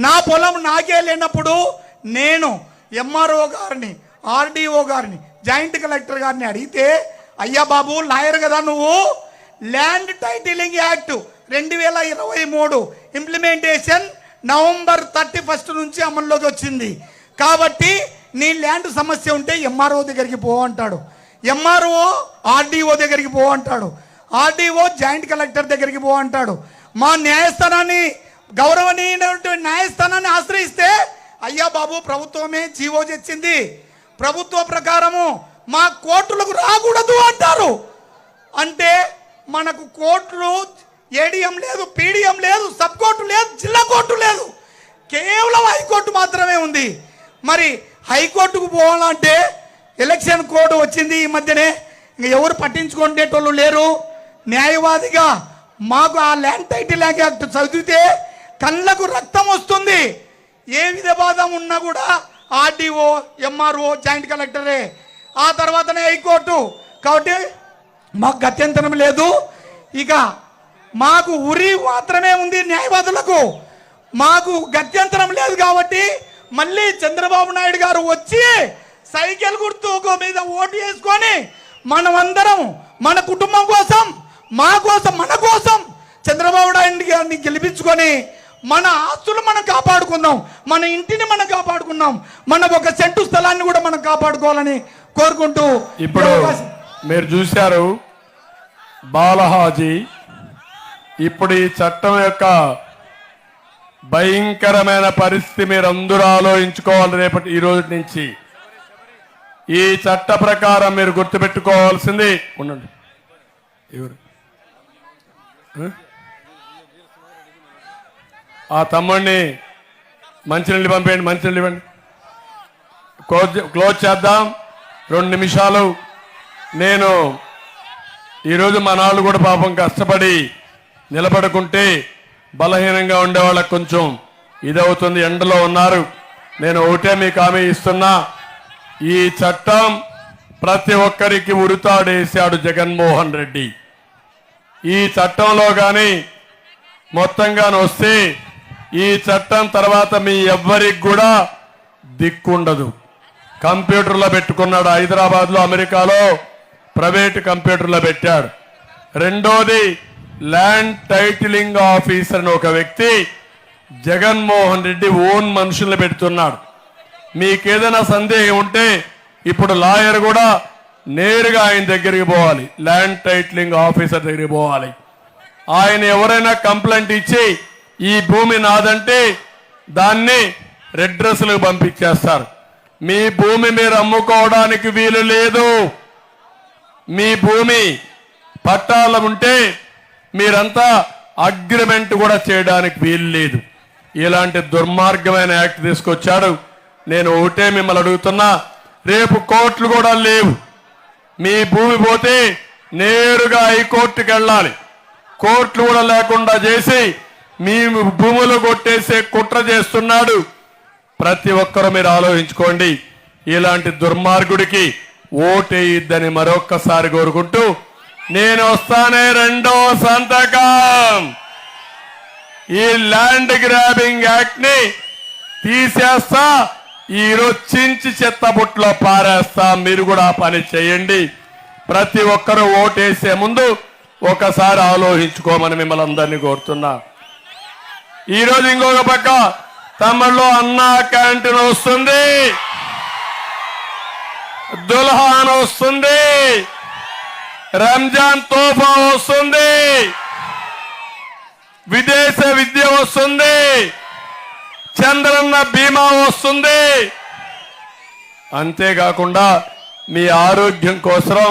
నా పొలం నాకే లేనప్పుడు నేను ఎంఆర్ఓ గారిని, ఆర్డీఓ గారిని, జాయింట్ కలెక్టర్ గారిని అడిగితే, అయ్యా బాబు లాయర్ కదా నువ్వు, land titling act 2023 implementation November 31 నుంచి అమల్లోకి వచ్చింది. కాబట్టి నీ ల్యాండ్ సమస్య ఉంటే ఎంఆర్ఓ దగ్గరికి పో అంటాడు. ఎంఆర్ఓ ఆర్డీఓ దగ్గరికి పో అంటాడు. ఆర్డీఓ జాయింట్ కలెక్టర్ దగ్గరికి పో అంటాడు. మా న్యాయస్థానాన్ని, గౌరవనీయమైనటువంటి న్యాయస్థానాన్ని ఆశ్రయిస్తే, అయ్యా బాబు ప్రభుత్వమే జీవో తెచ్చింది, ప్రభుత్వ ప్రకారము మా కోర్టులకు రాకూడదు అంటారు. అంటే మనకు కోర్టులు ఏడీఎం లేదు, పీడిఎం లేదు, సబ్ కోర్టు లేదు, జిల్లా కోర్టు లేదు, కేవలం హైకోర్టు మాత్రమే ఉంది. మరి హైకోర్టుకు పోవాలంటే ఎలక్షన్ కోడ్ వచ్చింది ఈ మధ్యనే, ఇంక ఎవరు పట్టించుకునేటోళ్ళు లేరు. న్యాయవాదిగా మాకు ఆ ల్యాండ్ టైటిల్ యాక్ట్ చదివితే కళ్ళకు రక్తం వస్తుంది. ఏ విధవాదం ఉన్నా కూడా ఆర్డీఓ, ఎంఆర్ఓ, జాయింట్ కలెక్టరే, ఆ తర్వాతనే హైకోర్టు. కాబట్టి మాకు గత్యంతరం లేదు. ఇక మాకు ఉరి మాత్రమే ఉంది న్యాయవాదులకు. మాకు గత్యంతరం లేదు. కాబట్టి మళ్ళీ చంద్రబాబు నాయుడు గారు వచ్చి సైకిల్ గుర్తు మీద ఓటు వేసుకొని మనమందరం మన కుటుంబం కోసం, మా కోసం, మన కోసం చంద్రబాబు నాయుడు గారిని గెలిపించుకొని మన ఆస్తులు మనం కాపాడుకుందాం, మన ఇంటిని మనం కాపాడుకుందాం, మన ఒక సెంటు స్థలాన్ని కూడా మనం కాపాడుకోవాలని కోరుకుంటూ, ఇప్పుడు మీరు చూశారు బాలహాజీ. ఇప్పుడు ఈ చట్టం యొక్క భయంకరమైన పరిస్థితి మీరు అందరూ ఆలోచించుకోవాలి. రేపటి ఈ రోజు నుంచి ఈ చట్ట ప్రకారం మీరు గుర్తుపెట్టుకోవాల్సింది, ఉండండి ఎవరు ఆ తమ్ముడిని మంచినీళ్ళు పంపేయండి, మంచినీళ్ళు ఇవ్వండి. క్లోజ్ చేద్దాం. 2 నిమిషాలు. నేను ఈరోజు మా నాళ్ళు కూడా పాపం కష్టపడి నిలబడుకుంటే బలహీనంగా ఉండే వాళ్ళకు కొంచెం ఇదవుతుంది. ఎండలో ఉన్నారు. నేను ఒకటే మీకు హామీ ఇస్తున్నా, ఈ చట్టం ప్రతి ఒక్కరికి ఉరితాడేశాడు జగన్మోహన్ రెడ్డి. ఈ చట్టంలో కానీ మొత్తంగా వస్తే ఈ చట్టం తర్వాత మీ ఎవ్వరికి కూడా దిక్కుండదు. కంప్యూటర్లో పెట్టుకున్నాడు. హైదరాబాద్లో, అమెరికాలో ప్రైవేట్ కంప్యూటర్లో పెట్టాడు. రెండోది ల్యాండ్ టైటిలింగ్ ఆఫీసర్ అని ఒక వ్యక్తి జగన్మోహన్ రెడ్డి ఓన్ మనుషుల్ని పెడుతున్నాడు. మీకేదైనా సందేహం ఉంటే ఇప్పుడు లాయర్ కూడా నేరుగా ఆయన దగ్గరికి పోవాలి, ల్యాండ్ టైటిలింగ్ ఆఫీసర్ దగ్గరికి పోవాలి. ఆయన ఎవరైనా కంప్లైంట్ ఇచ్చి ఈ భూమి నాదంటే దాన్ని రెడ్రెస్లకు పంపించేస్తారు. మీ భూమి మీరు అమ్ముకోవడానికి వీలు లేదు. మీ భూమి పట్టాలు ఉంటే మీరంతా అగ్రిమెంట్ కూడా చేయడానికి వీలు లేదు. ఇలాంటి దుర్మార్గమైన యాక్ట్ తీసుకొచ్చాడు. నేను ఒకటే మిమ్మల్ని అడుగుతున్నా, రేపు కోర్టులు కూడా లేవు. మీ భూమి పోతే నేరుగా హైకోర్టుకి వెళ్ళాలి. కోర్టులు కూడా లేకుండా చేసి మీ భూములు కొట్టేసే కుట్ర చేస్తున్నాడు. ప్రతి ఒక్కరూ మీరు ఆలోచించుకోండి. ఇలాంటి దుర్మార్గుడికి ఓటేయిద్దని మరొక్కసారి కోరుకుంటూ నేను వస్తానే. 2వ సంతకం ఈ ల్యాండ్ గ్రాబింగ్ యాక్ట్ ని తీసేస్తా. ఈరోజు చించి చెత్తబుట్లో పారేస్తా. మీరు కూడా ఆ పని చేయండి. ప్రతి ఒక్కరూ ఓటేసే ముందు ఒకసారి ఆలోచించుకోమని మిమ్మల్ని అందరినీ కోరుతున్నా. ఈరోజు ఇంకొక పక్క తమిళలో అన్నా క్యాంటీన్ వస్తుంది, దుల్హాన్ వస్తుంది, రంజాన్ తోఫా వస్తుంది, విదేశ విద్య వస్తుంది, చంద్రన్న బీమా వస్తుంది. అంతేకాకుండా మీ ఆరోగ్యం కోసం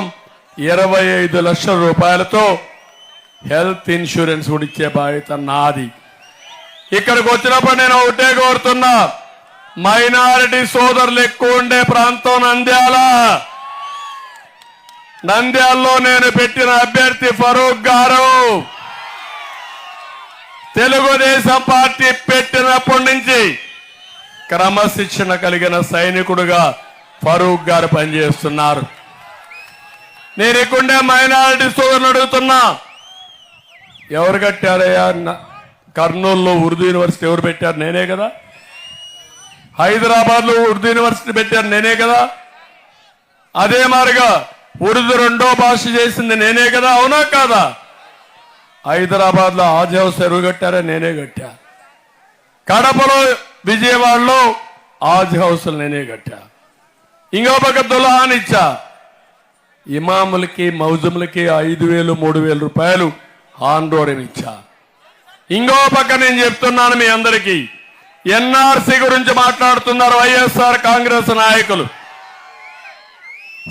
25 లక్షల రూపాయలతో హెల్త్ ఇన్సూరెన్స్ కూడా ఇచ్చే బాధ్యత నాది. ఇక్కడికి వచ్చినప్పుడు నేను ఒకటే కోరుతున్నా, మైనారిటీ సోదరులు ఎక్కువ ఉండే ప్రాంతం నంద్యాల. నంద్యాలలో నేను పెట్టిన అభ్యర్థి ఫరూక్ గారు తెలుగుదేశం పార్టీ పెట్టినప్పటి నుంచి క్రమశిక్షణ కలిగిన సైనికుడుగా ఫరూక్ గారు పనిచేస్తున్నారు. నేను ఇక్కడే మైనారిటీ సోదరులు అడుగుతున్నా, ఎవరు కట్టారయ్యా? కర్నూలులో ఉర్దూ యూనివర్సిటీ ఎవరు పెట్టారు? నేనే కదా. హైదరాబాద్లో ఉర్దూ యూనివర్సిటీ పెట్టారు నేనే కదా. అదే మారిగా ఉర్దూ రెండో భాష చేసింది నేనే కదా, అవునా కాదా? హైదరాబాద్లో ఆజ్ హౌస్ ఎవరు కట్టారా? నేనే కట్టా. కడపలో విజయవాడలో ఆజ్ హౌస్ నేనే కట్టా. ఇంకో పక్క దుల్హాన్ ఇచ్చా. ఇమాములకి మౌజుములకి 5,000 3,000 రూపాయలు ఆందోళన ఇచ్చా. ఇంకో పక్క నేను చెప్తున్నాను మీ అందరికీ, ఎన్ఆర్సీ గురించి మాట్లాడుతున్నారు వైఎస్ఆర్ కాంగ్రెస్ నాయకులు,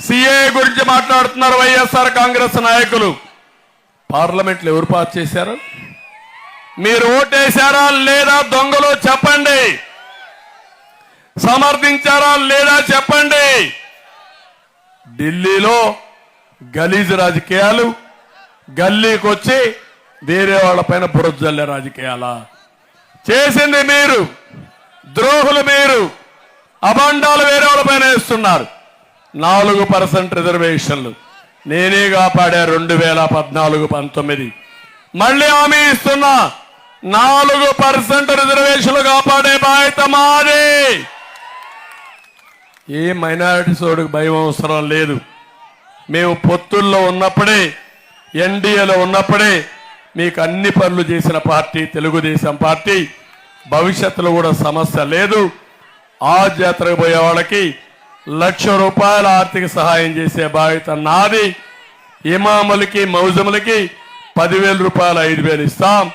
సిఏ గురించి మాట్లాడుతున్నారు వైఎస్ఆర్ కాంగ్రెస్ నాయకులు. పార్లమెంట్లో ఎవరు పాస్ చేశారు? మీరు ఓటేశారా లేదా? దొంగలు చెప్పండి. సమర్థించారా లేదా చెప్పండి. ఢిల్లీలో గలీజ్ రాజకీయాలు, గల్లీకి వచ్చి వేరే వాళ్ళ పైన బురద జల్లే రాజకీయాలా చేసింది మీరు? ద్రోహులు మీరు. అభండాలు వేరే వాళ్ళ పైన వేస్తున్నారు. 4% రిజర్వేషన్లు నేనే కాపాడా 2014-19. మళ్ళీ హామీ ఇస్తున్నా, 4% రిజర్వేషన్లు కాపాడే బాధ్యత మాది. ఏ మైనారిటీ సోడుకు భయం అవసరం లేదు. మేము పొత్తుల్లో ఉన్నప్పుడే, ఎన్డీఏలో ఉన్నప్పుడే మీకు అన్ని పనులు చేసిన పార్టీ తెలుగుదేశం పార్టీ. భవిష్యత్తులో కూడా సమస్య లేదు. ఆ జాతరకు పోయే వాళ్ళకి ₹1,00,000 ఆర్థిక సహాయం చేసే బాధ్యత నాది. ఇమాములకి మౌజములకి 10,000 రూపాయలు 5,000 ఇస్తాం.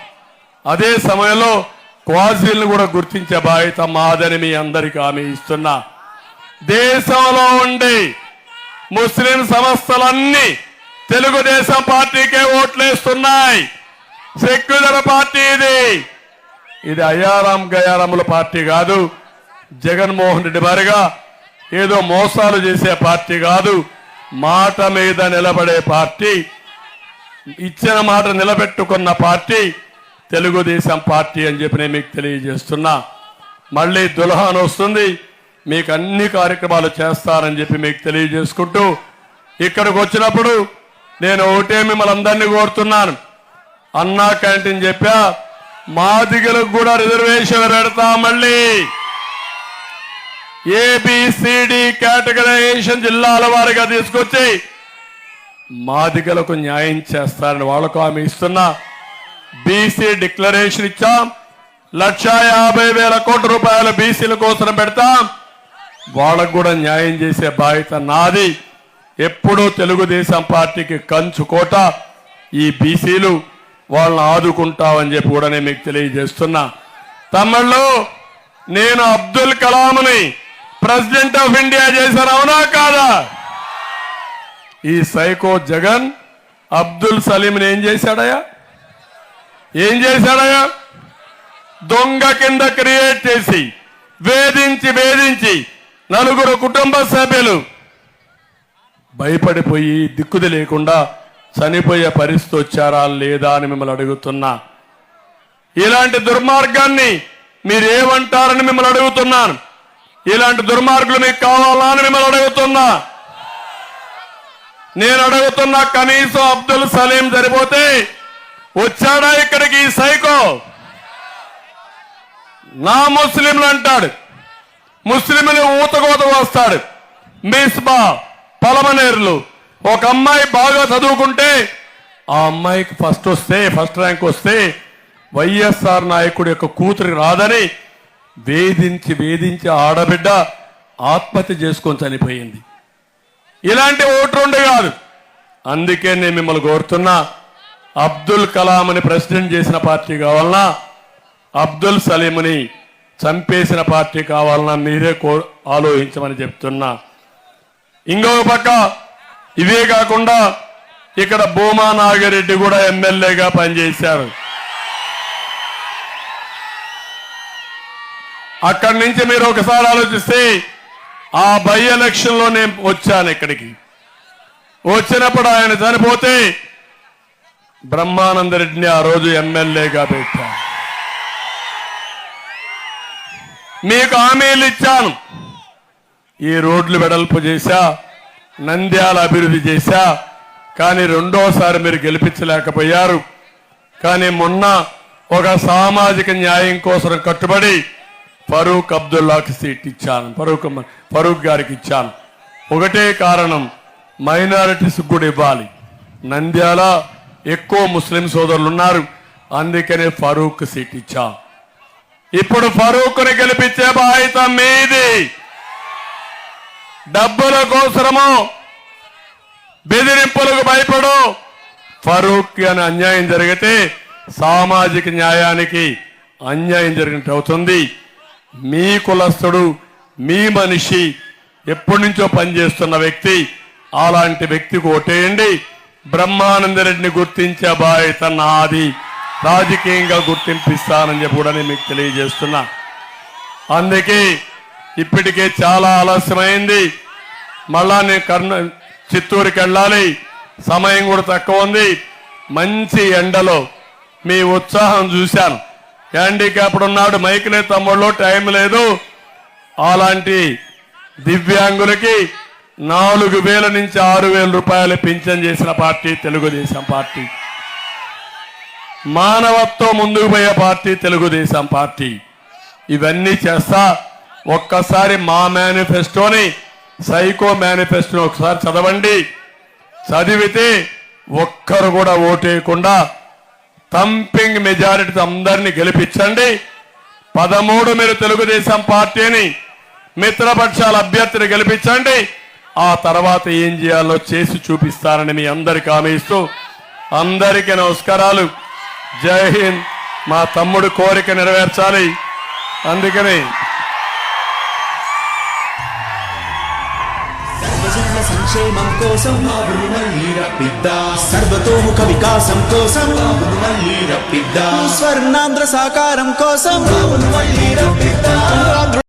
అదే సమయంలో క్వాజీలను కూడా గుర్తించే బాధ్యత మాదని మీ అందరికీ హామీ ఇస్తున్నా. దేశంలో ఉండి ముస్లిం సంస్థలన్నీ తెలుగుదేశం పార్టీకే ఓట్లేస్తున్నాయి. సెక్యులర్ పార్టీ ఇది అయ్యారాం గయారాముల పార్టీ కాదు. జగన్మోహన్ రెడ్డి వారిగా ఏదో మోసాలు చేసే పార్టీ కాదు. మాట మీద నిలబడే పార్టీ, ఇచ్చిన మాట నిలబెట్టుకున్న పార్టీ తెలుగుదేశం పార్టీ అని చెప్పి నేను మీకు తెలియజేస్తున్నా. మళ్ళీ దుల్హాన్ వస్తుంది, మీకు అన్ని కార్యక్రమాలు చేస్తారని చెప్పి మీకు తెలియజేసుకుంటూ, ఇక్కడికి వచ్చినప్పుడు నేను ఒకటే మిమ్మల్ని అందరినీ కోరుతున్నాను. అన్నా క్యాంటీన్ చెప్పా, మాదిగలకు కూడా రిజర్వేషన్ పెడతా. మళ్ళీ ఏబిసిడి కేటగరైజేషన్ జిల్లాల వారిగా తీసుకొచ్చి మాదిగలకు న్యాయం చేస్తారని వాళ్ళకు హామీ ఇస్తున్నా. బీసీ డిక్లరేషన్ ఇచ్చాం. 1,50,000 కోట్ల రూపాయలు బీసీల కోసం పెడతాం. వాళ్ళకు కూడా న్యాయం చేసే బాధ్యత నాది. ఎప్పుడూ తెలుగుదేశం పార్టీకి కంచుకోట ఈ బీసీలు. వాళ్ళని ఆదుకుంటామని చెప్పి కూడా నేను మీకు తెలియజేస్తున్నా. తమిళ్లో నేను అబ్దుల్ కలాంని ప్రెసిడెంట్ ఆఫ్ ఇండియా చేశాను, అవునా కాదా? ఈ సైకో జగన్ అబ్దుల్ సలీంని ఏం చేశాడయ్యా? ఏం చేశాడయ్యా? దొంగ కింద క్రియేట్ చేసి వేధించి 4 కుటుంబ సభ్యులు భయపడిపోయి దిక్కుది లేకుండా చనిపోయే పరిస్థితి వచ్చారా లేదా అని మిమ్మల్ని అడుగుతున్నా. ఇలాంటి దుర్మార్గాన్ని మీరేమంటారని మిమ్మల్ని అడుగుతున్నాను. ఇలాంటి దుర్మార్గులు మీకు కావాలా అని మిమ్మల్ని అడుగుతున్నా. నేను అడుగుతున్నా, కనీసం అబ్దుల్ సలీం సరిపోతే వచ్చాడా ఇక్కడికి ఈ సైకో? నా ముస్లింలు అంటాడు, ముస్లింలు ఊతకోత వస్తాడు. మిస్బా పలమనేరులు ఒక అమ్మాయి బాగా చదువుకుంటే ఆ అమ్మాయికి ఫస్ట్ ర్యాంక్ వస్తే వైఎస్ఆర్ నాయకుడి యొక్క కూతురికి రాదని వేధించి ఆడబిడ్డ ఆత్మహత్య చేసుకొని చనిపోయింది. ఇలాంటి ఓటు కాదు. అందుకే నేను మిమ్మల్ని కోరుతున్నా, అబ్దుల్ కలాంని ప్రెసిడెంట్ చేసిన పార్టీ కావాలన్నా, అబ్దుల్ సలీంని చంపేసిన పార్టీ కావాలన్నా మీరే ఆలోచించమని చెప్తున్నా. ఇంకో పక్క ఇవే కాకుండా ఇక్కడ భూమా నాగిరెడ్డి కూడా ఎమ్మెల్యేగా పనిచేశారు. అక్కడి నుంచి మీరు ఒకసారి ఆలోచిస్తే ఆ బై ఎలక్షన్ లో నేను వచ్చాను ఇక్కడికి. వచ్చినప్పుడు ఆయన చనిపోతే బ్రహ్మానంద రెడ్డిని ఆ రోజు ఎమ్మెల్యేగా పెట్టాను. మీకు హామీలు ఇచ్చాను. ఈ రోడ్లు వెడల్పు చేశా, నంద్యాల అభివృద్ధి చేశా, కానీ రెండోసారి మీరు గెలిపించలేకపోయారు. కానీ మొన్న ఒక సామాజిక న్యాయం కోసం కట్టుబడి ఫరూక్ అబ్దుల్లాకి సీట్ ఇచ్చాను, ఫరూక్ గారికి ఇచ్చాను. ఒకటే కారణం, మైనారిటీస్ కూడా ఇవ్వాలి. నంద్యాల ఎక్కువ ముస్లిం సోదరులు ఉన్నారు, అందుకనే ఫరూక్ సీట్ ఇచ్చాం. ఇప్పుడు ఫరూక్ని గెలిపించే బాధ్యత మీది. డబ్బుల కోసమో బెదిరింపులకు భయపడు ఫరూక్ అని అన్యాయం జరిగితే సామాజిక న్యాయానికి అన్యాయం జరిగినట్టు అవుతుంది. మీ కులస్తుడు, మీ మనిషి, ఎప్పటి నుంచో పనిచేస్తున్న వ్యక్తి, అలాంటి వ్యక్తికి ఓటేయండి. బ్రహ్మానందరెడ్డిని గుర్తించే బాధ్యత నాది. రాజకీయంగా గుర్తింపిస్తానని చెప్పి కూడా నేను మీకు తెలియజేస్తున్నా. అందుకే ఇప్పటికే చాలా ఆలస్యమైంది. మళ్ళా నేను చిత్తూరుకి వెళ్ళాలి, సమయం కూడా తక్కువ ఉంది. మంచి ఎండలో మీ ఉత్సాహం చూశాను. హ్యాండిక్యాప్డ్ ఉన్నాడు, మైకిలే తమ్ముళ్ళు, టైం లేదు. అలాంటి దివ్యాంగులకి 4,000 నుంచి 6,000 రూపాయలు పింఛన్ చేసిన పార్టీ తెలుగుదేశం పార్టీ. మానవత్వం ముందుకు పోయే పార్టీ తెలుగుదేశం పార్టీ. ఇవన్నీ చేస్తా. ఒక్కసారి మా మేనిఫెస్టోని, సైకో మేనిఫెస్టోని ఒకసారి చదవండి. చదివితే ఒక్కరు కూడా ఓటేయకుండా థంపింగ్ మెజారిటీ అందరినీ గెలిపించండి. 13 మీరు తెలుగుదేశం పార్టీని, మిత్రపక్షాల అభ్యర్థిని గెలిపించండి. ఆ తర్వాత ఏం చేయాలో చేసి చూపిస్తానని మీ అందరికీ హామీ ఇస్తూ అందరికీ నమస్కారాలు. జై హింద్. మా తమ్ముడు కోరిక నెరవేర్చాలి, అందుకని సర్వజనుల సంక్షేమం కోసం బాబును మళ్ళీ రప్పిద్దా, సర్వతోముఖ వికాసం కోసం బాబును మళ్ళీ రప్పిద్దా, స్వర్ణాంధ్ర సాకారం కోసం బాబును మళ్ళీ రప్పిద్దా.